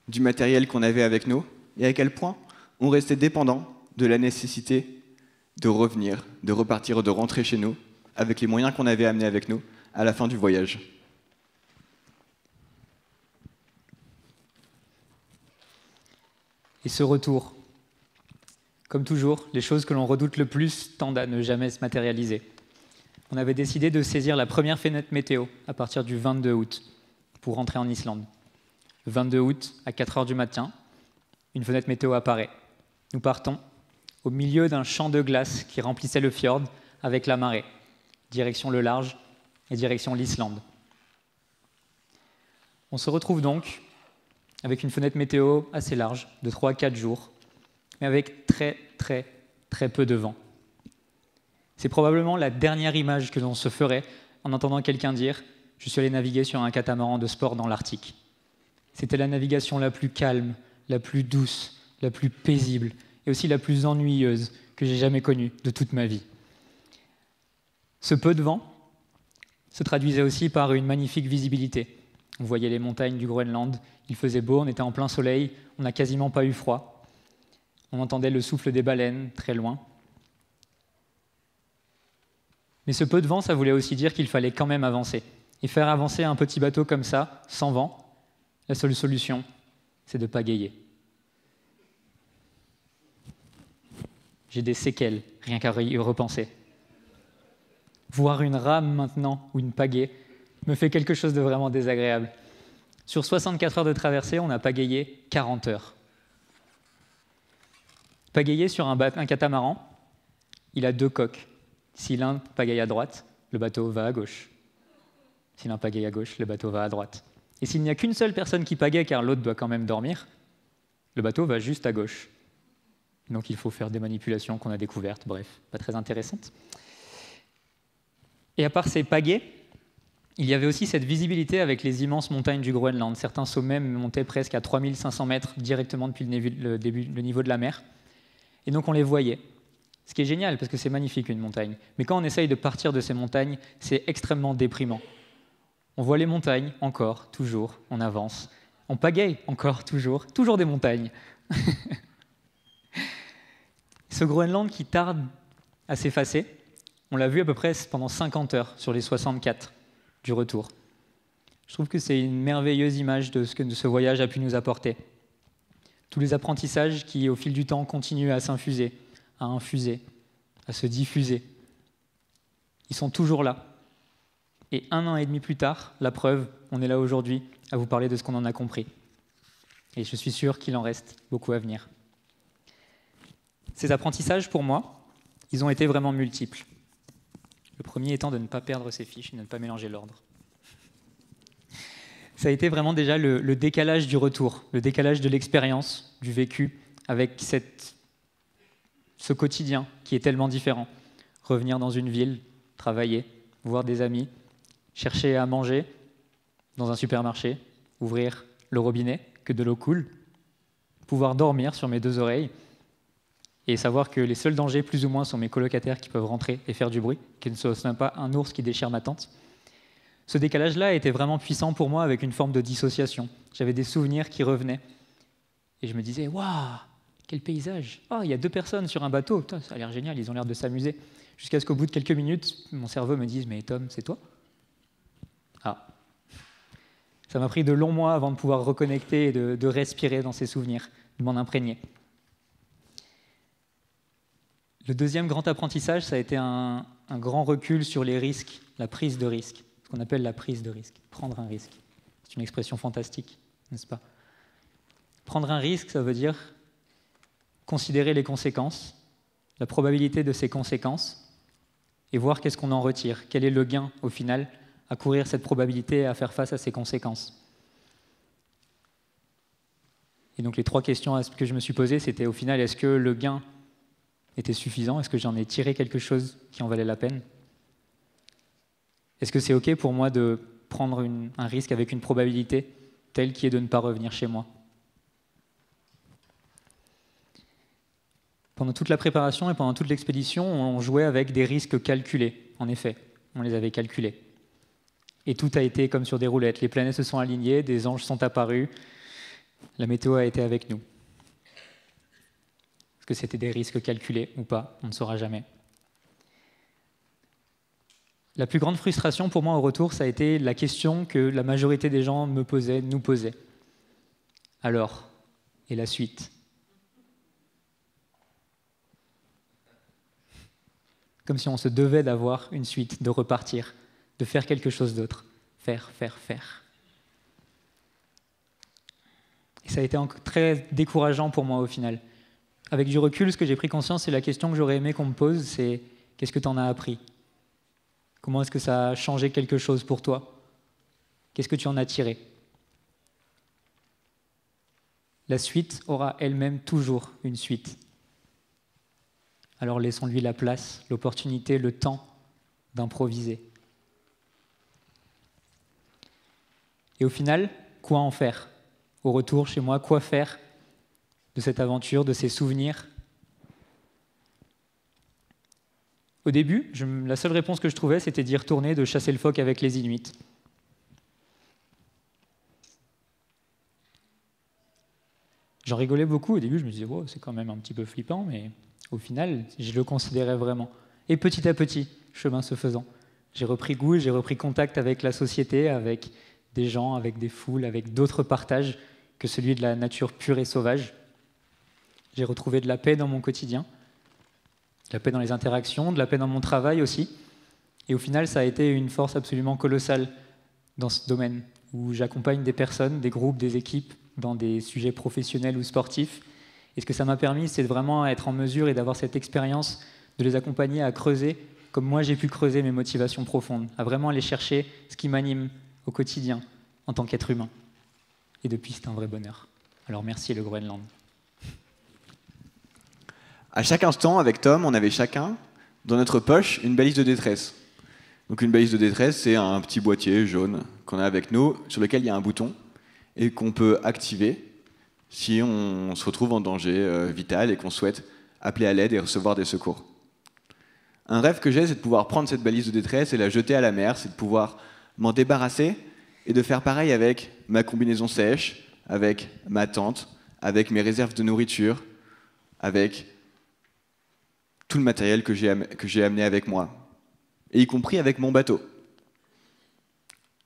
du matériel qu'on avait avec nous, et à quel point on restait dépendant de la nécessité de revenir, de repartir, de rentrer chez nous, avec les moyens qu'on avait amenés avec nous à la fin du voyage. Et ce retour, comme toujours, les choses que l'on redoute le plus tendent à ne jamais se matérialiser. On avait décidé de saisir la première fenêtre météo à partir du 22 août pour rentrer en Islande. Le 22 août, à 4 heures du matin, une fenêtre météo apparaît. Nous partons au milieu d'un champ de glace qui remplissait le fjord avec la marée, direction le large et direction l'Islande. On se retrouve donc avec une fenêtre météo assez large, de 3 à 4 jours, mais avec très peu de vent. C'est probablement la dernière image que l'on se ferait en entendant quelqu'un dire « Je suis allé naviguer sur un catamaran de sport dans l'Arctique ». C'était la navigation la plus calme, la plus douce, la plus paisible et aussi la plus ennuyeuse que j'ai jamais connue de toute ma vie. Ce peu de vent se traduisait aussi par une magnifique visibilité. On voyait les montagnes du Groenland, il faisait beau, on était en plein soleil, on n'a quasiment pas eu froid. On entendait le souffle des baleines très loin. Mais ce peu de vent, ça voulait aussi dire qu'il fallait quand même avancer. Et faire avancer un petit bateau comme ça, sans vent, la seule solution, c'est de pagayer. J'ai des séquelles, rien qu'à y repenser. Voir une rame maintenant, ou une pagaie, me fait quelque chose de vraiment désagréable. Sur 64 heures de traversée, on a pagayé 40 heures. Pagayer sur un catamaran, il a 2 coques. Si l'un pagaille à droite, le bateau va à gauche. Si l'un pagaille à gauche, le bateau va à droite. Et s'il n'y a qu'une seule personne qui pagaie, car l'autre doit quand même dormir, le bateau va juste à gauche. Donc il faut faire des manipulations qu'on a découvertes, bref, pas très intéressantes. Et à part ces pagaies, il y avait aussi cette visibilité avec les immenses montagnes du Groenland. Certains sommets montaient presque à 3500 mètres directement depuis le niveau de la mer. Et donc on les voyait. Ce qui est génial, parce que c'est magnifique une montagne. Mais quand on essaye de partir de ces montagnes, c'est extrêmement déprimant. On voit les montagnes, encore, toujours, on avance. On pagaie, encore, toujours des montagnes. Ce Groenland qui tarde à s'effacer, on l'a vu à peu près pendant 50 heures sur les 64 du retour. Je trouve que c'est une merveilleuse image de ce que ce voyage a pu nous apporter. Tous les apprentissages qui, au fil du temps, continuent à s'infuser, à infuser, à se diffuser. Ils sont toujours là. Et 1 an et demi plus tard, la preuve, on est là aujourd'hui à vous parler de ce qu'on en a compris. Et je suis sûr qu'il en reste beaucoup à venir. Ces apprentissages, pour moi, ils ont été vraiment multiples. Le premier étant de ne pas perdre ses fiches et de ne pas mélanger l'ordre. Ça a été vraiment déjà le décalage du retour, le décalage de l'expérience, du vécu, avec ce quotidien qui est tellement différent. Revenir dans une ville, travailler, voir des amis, chercher à manger dans un supermarché, ouvrir le robinet, que de l'eau coule, pouvoir dormir sur mes 2 oreilles et savoir que les seuls dangers, plus ou moins, sont mes colocataires qui peuvent rentrer et faire du bruit, qu'il ne soit même pas un ours qui déchire ma tente. Ce décalage-là était vraiment puissant pour moi avec une forme de dissociation. J'avais des souvenirs qui revenaient et je me disais « Waouh, quel paysage! Oh, il y a 2 personnes sur un bateau, putain, ça a l'air génial, ils ont l'air de s'amuser. » Jusqu'à ce qu'au bout de quelques minutes, mon cerveau me dise « Mais Tom, c'est toi ?» Ah. Ça m'a pris de longs mois avant de pouvoir reconnecter et de respirer dans ces souvenirs, de m'en imprégner. Le deuxième grand apprentissage, ça a été un grand recul sur les risques, la prise de risque, ce qu'on appelle la prise de risque, prendre un risque. C'est une expression fantastique, n'est-ce pas? Prendre un risque, ça veut dire considérer les conséquences, la probabilité de ces conséquences, et voir qu'est-ce qu'on en retire, quel est le gain au final à courir cette probabilité et à faire face à ses conséquences. Et donc les 3 questions que je me suis posées, c'était au final, est-ce que le gain était suffisant? Est-ce que j'en ai tiré quelque chose qui en valait la peine? Est-ce que c'est OK pour moi de prendre un risque avec une probabilité telle qui est de ne pas revenir chez moi? Pendant toute la préparation et pendant toute l'expédition, on jouait avec des risques calculés. En effet, on les avait calculés. Et tout a été comme sur des roulettes. Les planètes se sont alignées, des anges sont apparus, la météo a été avec nous. Est-ce que c'était des risques calculés ou pas? On ne saura jamais. La plus grande frustration pour moi au retour, ça a été la question que la majorité des gens me posaient, nous posaient. Alors, et la suite? Comme si on se devait d'avoir une suite, de repartir, de faire quelque chose d'autre. Faire. Et ça a été très décourageant pour moi au final. Avec du recul, ce que j'ai pris conscience, c'est la question que j'aurais aimé qu'on me pose, c'est qu'est-ce que tu en as appris? Comment est-ce que ça a changé quelque chose pour toi? Qu'est-ce que tu en as tiré? La suite aura elle-même toujours une suite. Alors laissons-lui la place, l'opportunité, le temps d'improviser. Et au final, quoi en faire? Au retour chez moi, quoi faire de cette aventure, de ces souvenirs? Au début, la seule réponse que je trouvais, c'était d'y retourner, de chasser le phoque avec les Inuits. J'en rigolais beaucoup au début, je me disais wow, c'est quand même un petit peu flippant, mais au final, je le considérais vraiment. Et petit à petit, chemin se faisant, j'ai repris goût, j'ai repris contact avec la société, avec des gens, avec des foules, avec d'autres partages que celui de la nature pure et sauvage. J'ai retrouvé de la paix dans mon quotidien, de la paix dans les interactions, de la paix dans mon travail aussi. Et au final, ça a été une force absolument colossale dans ce domaine, où j'accompagne des personnes, des groupes, des équipes, dans des sujets professionnels ou sportifs. Et ce que ça m'a permis, c'est de vraiment être en mesure et d'avoir cette expérience de les accompagner à creuser, comme moi j'ai pu creuser mes motivations profondes, à vraiment aller chercher ce qui m'anime au quotidien en tant qu'être humain. Et depuis, c'est un vrai bonheur. Alors merci le Groenland. À chaque instant, avec Tom, on avait chacun, dans notre poche, une balise de détresse. Donc une balise de détresse, c'est un petit boîtier jaune qu'on a avec nous, sur lequel il y a un bouton, et qu'on peut activer si on se retrouve en danger vital et qu'on souhaite appeler à l'aide et recevoir des secours. Un rêve que j'ai, c'est de pouvoir prendre cette balise de détresse et la jeter à la mer, c'est de pouvoir m'en débarrasser et de faire pareil avec ma combinaison sèche, avec ma tente, avec mes réserves de nourriture, avec tout le matériel que j'ai amené avec moi, et y compris avec mon bateau.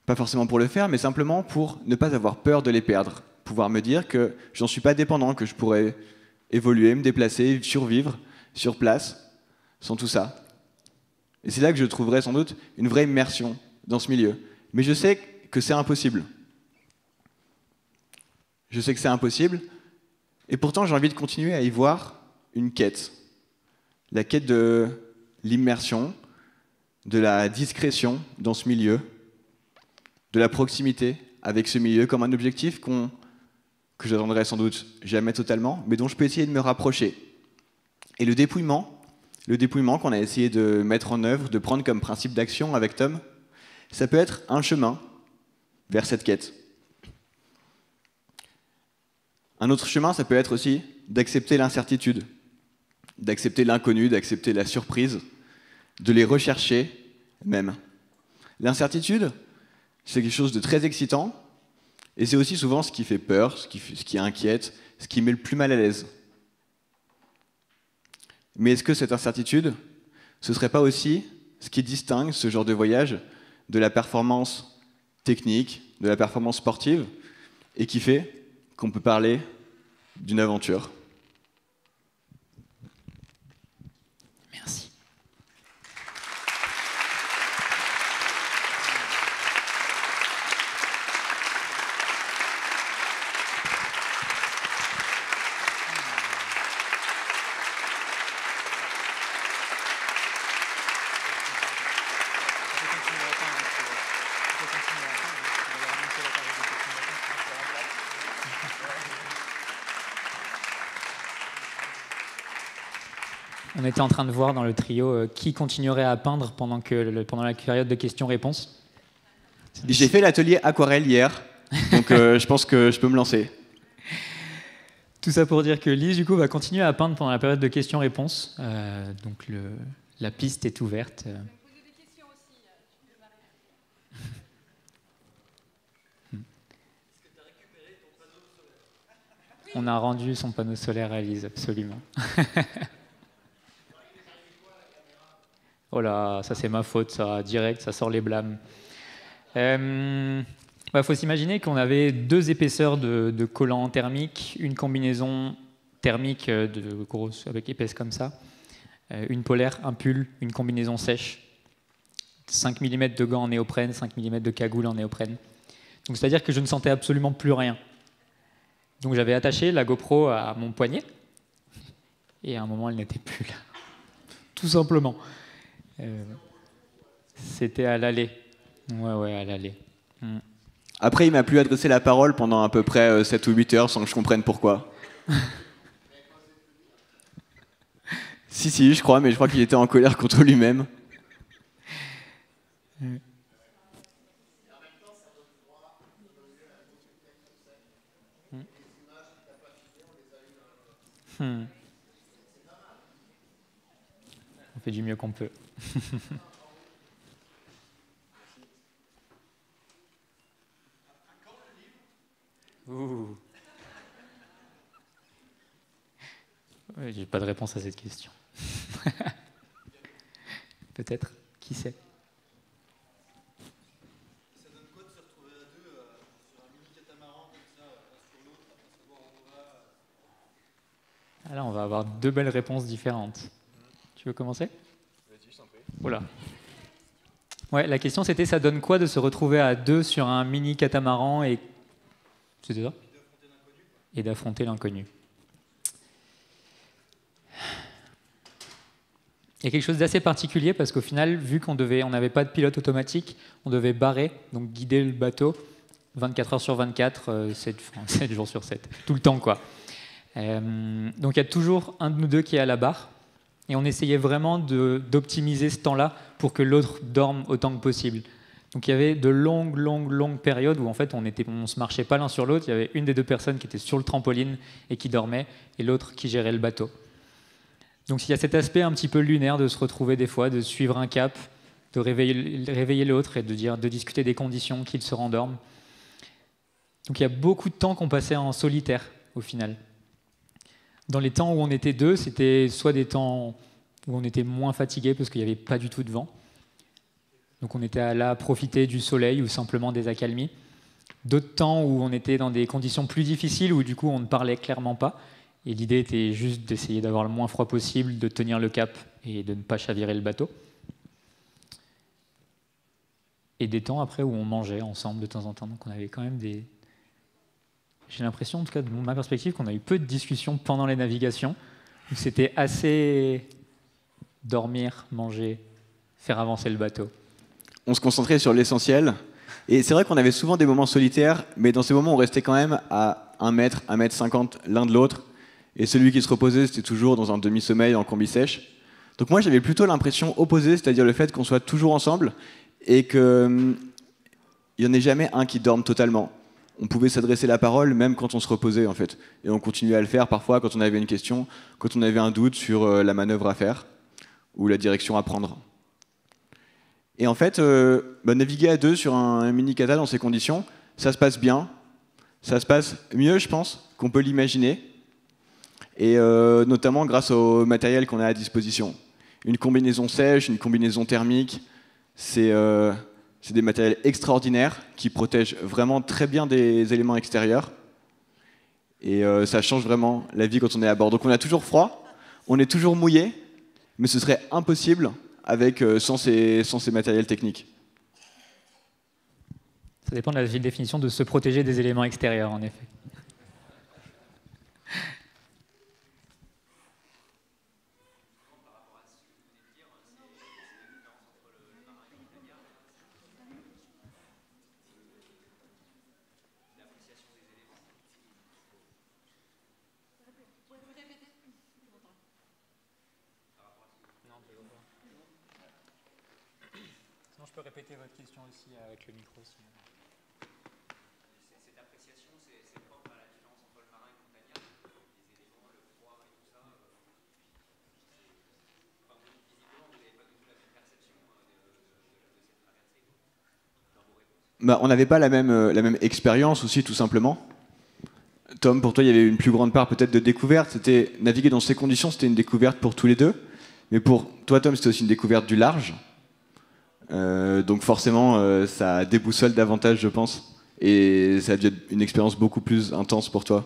Pas forcément pour le faire, mais simplement pour ne pas avoir peur de les perdre, pouvoir me dire que j'en suis pas dépendant, que je pourrais évoluer, me déplacer, survivre sur place, sans tout ça. Et c'est là que je trouverai sans doute une vraie immersion dans ce milieu. Mais je sais que c'est impossible. Je sais que c'est impossible, et pourtant j'ai envie de continuer à y voir une quête. La quête de l'immersion, de la discrétion dans ce milieu, de la proximité avec ce milieu comme un objectif que j'atteindrai sans doute jamais totalement, mais dont je peux essayer de me rapprocher. Et le dépouillement qu'on a essayé de mettre en œuvre, de prendre comme principe d'action avec Tom, ça peut être un chemin vers cette quête. Un autre chemin, ça peut être aussi d'accepter l'incertitude, d'accepter l'inconnu, d'accepter la surprise, de les rechercher même. L'incertitude, c'est quelque chose de très excitant, et c'est aussi souvent ce qui fait peur, ce qui inquiète, ce qui met le plus mal à l'aise. Mais est-ce que cette incertitude, ce ne serait pas aussi ce qui distingue ce genre de voyage de la performance technique, de la performance sportive, et qui fait qu'on peut parler d'une aventure? Merci. On était en train de voir dans le trio qui continuerait à peindre pendant la période de questions-réponses. J'ai fait l'atelier aquarelle hier, donc je pense que je peux me lancer. Tout ça pour dire que Lise, du coup, va continuer à peindre pendant la période de questions-réponses. Donc la piste est ouverte. On a rendu son panneau solaire à Lise, absolument. Oh là, ça c'est ma faute, ça, direct, ça sort les blâmes. Faut s'imaginer qu'on avait 2 épaisseurs de collants thermiques, une combinaison thermique de grosse, avec épaisse comme ça, une polaire, un pull, une combinaison sèche, 5 mm de gants en néoprène, 5 mm de cagoule en néoprène. Donc c'est-à-dire que je ne sentais absolument plus rien. Donc j'avais attaché la GoPro à mon poignet, et à un moment elle n'était plus là. Tout simplement. C'était à l'aller. Ouais, à l'aller. Après, il m'a plus adressé la parole pendant à peu près 7 ou 8 heures sans que je comprenne pourquoi. Si, je crois, mais je crois qu'il était en colère contre lui-même. On fait du mieux qu'on peut. Ouh. Ouais, j'ai pas de réponse à cette question. Peut-être, qui sait. Ça donne quoi de se retrouver à 2 sur un mini catamaran comme ça, l'un sur l'autre, après savoir où on va Alors, on va avoir 2 belles réponses différentes. Tu veux commencer? Vas-y, je t'en prie. Voilà. Ouais, la question c'était ça donne quoi de se retrouver à 2 sur un mini catamaran et. C'était ça? Et d'affronter l'inconnu. Il y a quelque chose d'assez particulier parce qu'au final, vu qu'on n'avait pas de pilote automatique, on devait barrer, donc guider le bateau 24 heures sur 24, 7 jours sur 7, tout le temps quoi. Donc il y a toujours un de nous deux qui est à la barre et on essayait vraiment d'optimiser ce temps-là pour que l'autre dorme autant que possible. Donc il y avait de longues périodes où en fait on se marchait pas l'un sur l'autre. Il y avait une des 2 personnes qui était sur le trampoline et qui dormait et l'autre qui gérait le bateau. Donc il y a cet aspect un petit peu lunaire de se retrouver des fois, de suivre un cap, de réveiller l'autre et de discuter des conditions qu'il se rendorme. Donc il y a beaucoup de temps qu'on passait en solitaire au final. Dans les temps où on était 2, c'était soit des temps où on était moins fatigué parce qu'il n'y avait pas du tout de vent. Donc on était là à profiter du soleil ou simplement des accalmies. D'autres temps où on était dans des conditions plus difficiles où du coup on ne parlait clairement pas. Et l'idée était juste d'essayer d'avoir le moins froid possible, de tenir le cap et de ne pas chavirer le bateau. Et des temps après où on mangeait ensemble de temps en temps. Donc on avait quand même des... J'ai l'impression, en tout cas de ma perspective, qu'on a eu peu de discussions pendant les navigations. Où c'était assez dormir, manger, faire avancer le bateau. On se concentrait sur l'essentiel. Et c'est vrai qu'on avait souvent des moments solitaires, mais dans ces moments, on restait quand même à 1 mètre, 1 mètre 50 l'un de l'autre. Et celui qui se reposait, c'était toujours dans un demi-sommeil en combi sèche. Donc moi, j'avais plutôt l'impression opposée, c'est-à-dire le fait qu'on soit toujours ensemble et qu'il n'y en ait jamais un qui dorme totalement. On pouvait s'adresser la parole même quand on se reposait, en fait. Et on continuait à le faire parfois quand on avait une question, quand on avait un doute sur la manœuvre à faire ou la direction à prendre. Et en fait, naviguer à 2 sur un mini-kata dans ces conditions, ça se passe bien. Ça se passe mieux, je pense, qu'on peut l'imaginer. Et notamment grâce au matériel qu'on a à disposition. Une combinaison sèche, une combinaison thermique, c'est des matériels extraordinaires qui protègent vraiment très bien des éléments extérieurs. Et ça change vraiment la vie quand on est à bord. Donc on a toujours froid, on est toujours mouillé, mais ce serait impossible sans ces matériels techniques. Ça dépend de la définition de se protéger des éléments extérieurs, en effet. je peux répéter votre question aussi avec le micro. Cette appréciation, c'est propre à la différence entre le marin et le montagnard, les éléments, le froid et tout ça. Enfin, visiblement, vous n'avez pas du tout la même perception de cette traversée dans vos réponses. Bah, on n'avait pas la même expérience aussi, tout simplement. Tom, pour toi, il y avait une plus grande part peut-être de découverte. C'était naviguer dans ces conditions, c'était une découverte pour tous les deux. Mais pour toi, Tom, c'était aussi une découverte du large. Donc forcément, ça déboussole davantage, je pense. Et ça a dû être une expérience beaucoup plus intense pour toi.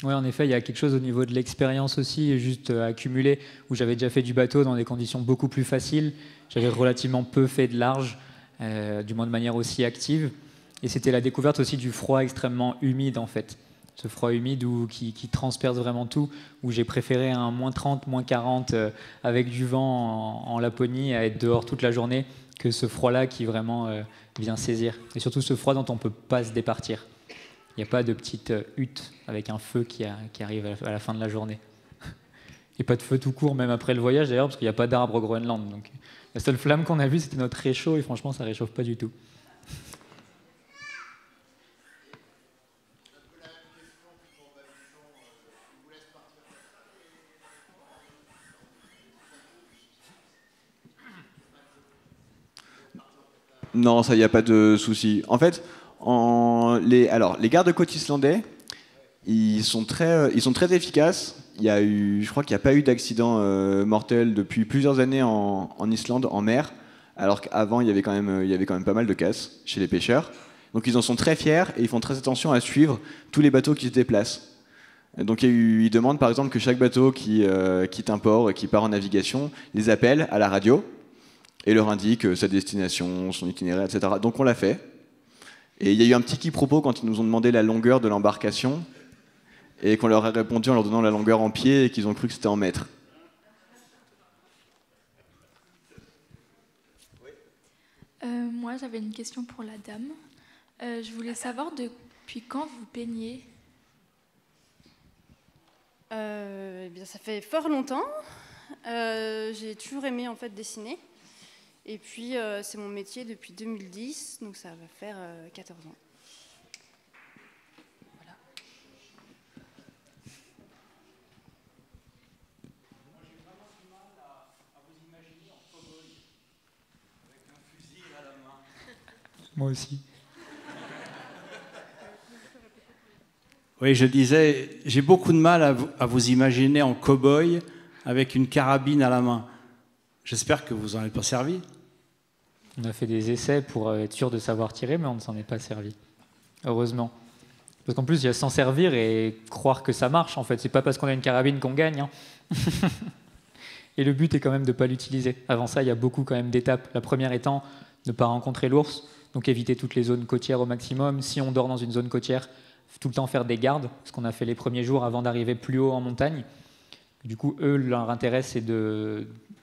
Oui, en effet, il y a quelque chose au niveau de l'expérience aussi, juste accumulée, où j'avais déjà fait du bateau dans des conditions beaucoup plus faciles. J'avais relativement peu fait de large, du moins de manière aussi active. Et c'était la découverte aussi du froid extrêmement humide, en fait. Ce froid humide qui transperce vraiment tout, où j'ai préféré un moins 30, moins 40 avec du vent en Laponie à être dehors toute la journée que ce froid-là qui vraiment vient saisir. Et surtout ce froid dont on ne peut pas se départir. Il n'y a pas de petite hutte avec un feu qui arrive à la fin de la journée. Et pas de feu tout court, même après le voyage d'ailleurs, parce qu'il n'y a pas d'arbre au Groenland. Donc, la seule flamme qu'on a vue, c'était notre réchaud, et franchement, ça ne réchauffe pas du tout. Non, ça, il n'y a pas de souci. En fait, les gardes-côtes islandais, ils sont très efficaces. Je crois qu'il n'y a pas eu d'accident mortel depuis plusieurs années en Islande, en mer, alors qu'avant, il y avait quand même pas mal de casses chez les pêcheurs. Donc ils en sont très fiers et ils font très attention à suivre tous les bateaux qui se déplacent. Donc ils demandent par exemple que chaque bateau qui quitte un port et qui part en navigation les appelle à la radio et leur indique sa destination, son itinéraire, etc. Donc on l'a fait. Et il y a eu un petit quiproquo quand ils nous ont demandé la longueur de l'embarcation et qu'on leur a répondu en leur donnant la longueur en pieds et qu'ils ont cru que c'était en mètres. Moi, j'avais une question pour la dame. Je voulais savoir depuis quand vous peignez. Eh bien, ça fait fort longtemps. J'ai toujours aimé en fait dessiner. Et puis, c'est mon métier depuis 2010, donc ça va faire 14 ans. Voilà. Moi, j'ai vraiment du mal à vous imaginer en cow-boy, avec un fusil à la main. Moi aussi. Oui, je disais, j'ai beaucoup de mal à vous imaginer en cow-boy avec une carabine à la main. J'espère que vous n'en êtes pas servi. On a fait des essais pour être sûr de savoir tirer, mais on ne s'en est pas servi. Heureusement. Parce qu'en plus, il y a s'en servir et croire que ça marche. En fait, c'est pas parce qu'on a une carabine qu'on gagne. Hein. Et le but est quand même de ne pas l'utiliser. Avant ça, il y a beaucoup quand même d'étapes. La première étant ne pas rencontrer l'ours, donc éviter toutes les zones côtières au maximum. Si on dort dans une zone côtière, tout le temps faire des gardes, ce qu'on a fait les premiers jours avant d'arriver plus haut en montagne. Du coup, eux, leur intérêt, c'est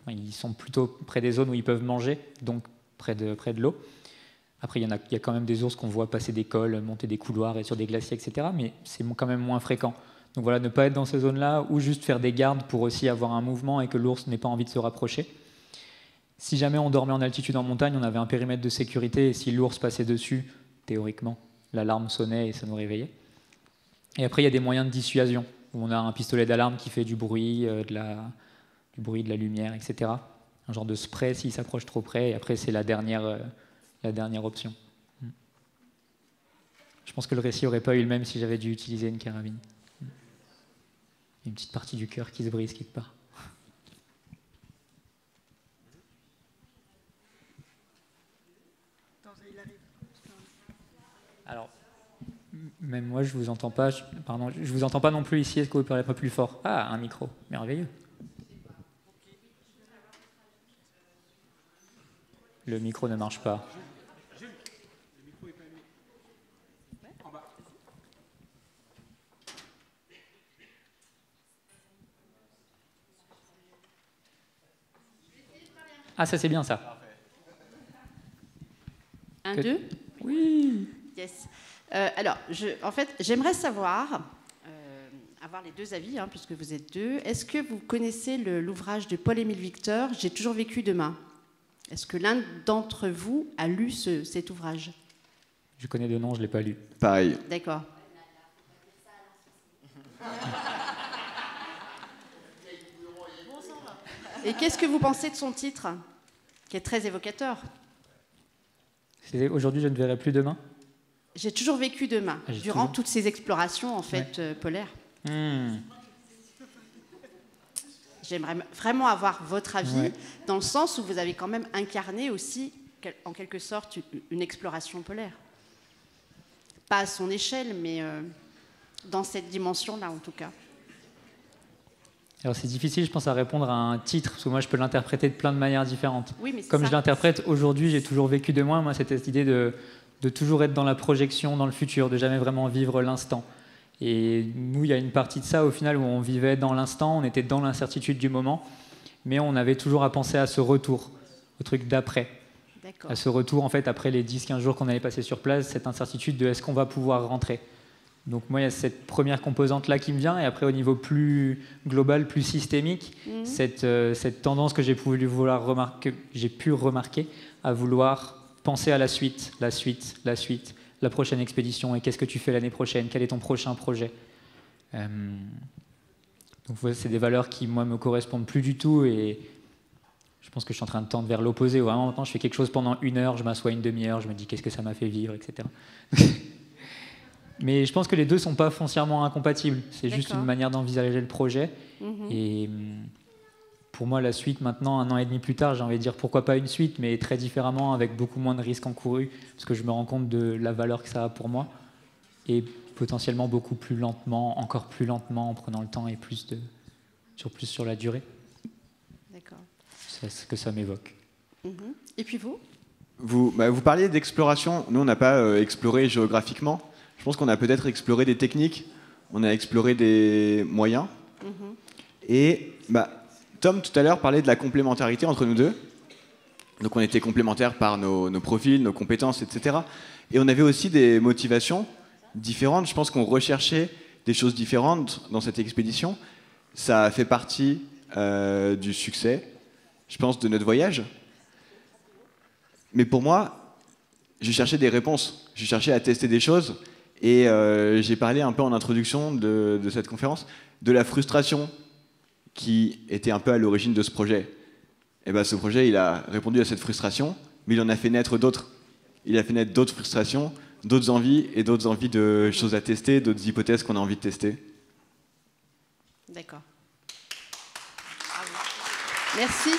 ils sont plutôt près des zones où ils peuvent manger, donc près de l'eau. Après, il y a quand même des ours qu'on voit passer des cols, monter des couloirs et sur des glaciers, etc. Mais c'est quand même moins fréquent. Donc voilà, ne pas être dans ces zones-là ou juste faire des gardes pour aussi avoir un mouvement et que l'ours n'ait pas envie de se rapprocher. Si jamais on dormait en altitude en montagne, on avait un périmètre de sécurité et si l'ours passait dessus, théoriquement, l'alarme sonnait et ça nous réveillait. Et après, il y a des moyens de dissuasion où on a un pistolet d'alarme qui fait du bruit, du bruit, de la lumière, etc. Un genre de spray s'il s'approche trop près. Et après, c'est la dernière option. Je pense que le récit n'aurait pas eu le même si j'avais dû utiliser une carabine. Une petite partie du cœur qui se brise quelque part. Alors, même moi, je vous entends pas. Je vous entends pas non plus ici. Est-ce que vous parlez pas plus fort? Ah, un micro, merveilleux. Le micro ne marche pas. Ah, ça c'est bien ça. 1, 2. Oui. Yes. Alors, en fait, j'aimerais savoir, avoir les deux avis, hein, puisque vous êtes deux. Est-ce que vous connaissez l'ouvrage de Paul-Émile Victor, J'ai toujours vécu demain? Est-ce que l'un d'entre vous a lu cet ouvrage? Je connais de nom, je ne l'ai pas lu. Pareil. D'accord. Et qu'est-ce que vous pensez de son titre, qui est très évocateur? C'est Aujourd'hui, je ne verrai plus demain. J'ai toujours vécu demain, durant toutes ces explorations en fait polaires. J'aimerais vraiment avoir votre avis, dans le sens où vous avez quand même incarné aussi, en quelque sorte, une exploration polaire. Pas à son échelle, mais dans cette dimension-là, en tout cas. Alors c'est difficile, je pense, à répondre à un titre, parce que moi, je peux l'interpréter de plein de manières différentes. Oui, mais comme je l'interprète aujourd'hui, j'ai toujours vécu de moi. Moi, c'était cette idée de toujours être dans la projection, dans le futur, de jamais vraiment vivre l'instant. Et nous, il y a une partie de ça, au final, où on vivait dans l'instant, on était dans l'incertitude du moment, mais on avait toujours à penser à ce retour, au truc d'après. À ce retour, en fait, après les 10-15 jours qu'on avait passé sur place, cette incertitude de est-ce qu'on va pouvoir rentrer. Donc moi, il y a cette première composante-là qui me vient, et après, au niveau plus global, plus systémique, cette tendance que j'ai pu remarquer à vouloir penser à la suite, la prochaine expédition, et qu'est-ce que tu fais l'année prochaine, quel est ton prochain projet. Donc voilà, c'est des valeurs qui, moi, me correspondent plus du tout, et je pense que je suis en train de tendre vers l'opposé, où vraiment maintenant je fais quelque chose pendant 1 heure, je m'assois une demi-heure, je me dis qu'est-ce que ça m'a fait vivre, etc. Mais je pense que les deux ne sont pas foncièrement incompatibles, c'est juste une manière d'envisager le projet. Et pour moi, la suite, maintenant, 1 an et demi plus tard, j'ai envie de dire pourquoi pas une suite, mais très différemment, avec beaucoup moins de risques encourus, parce que je me rends compte de la valeur que ça a pour moi, et potentiellement beaucoup plus lentement, encore plus lentement, en prenant le temps et plus sur la durée. D'accord. C'est ce que ça m'évoque. Et puis vous? Vous parliez d'exploration. Nous, on n'a pas exploré géographiquement. Je pense qu'on a peut-être exploré des techniques, on a exploré des moyens. Et Tom, tout à l'heure, parlait de la complémentarité entre nous deux. Donc on était complémentaires par nos profils, nos compétences, etc. Et on avait aussi des motivations différentes. Je pense qu'on recherchait des choses différentes dans cette expédition. Ça a fait partie du succès, je pense, de notre voyage. Mais pour moi, je cherchais des réponses. Je cherchais à tester des choses. Et j'ai parlé un peu en introduction de cette conférence de la frustration qui était un peu à l'origine de ce projet. Et ce projet, il a répondu à cette frustration, mais il en a fait naître d'autres. Il a fait naître d'autres frustrations, d'autres envies, et d'autres envies de choses à tester, d'autres hypothèses qu'on a envie de tester. D'accord. Merci.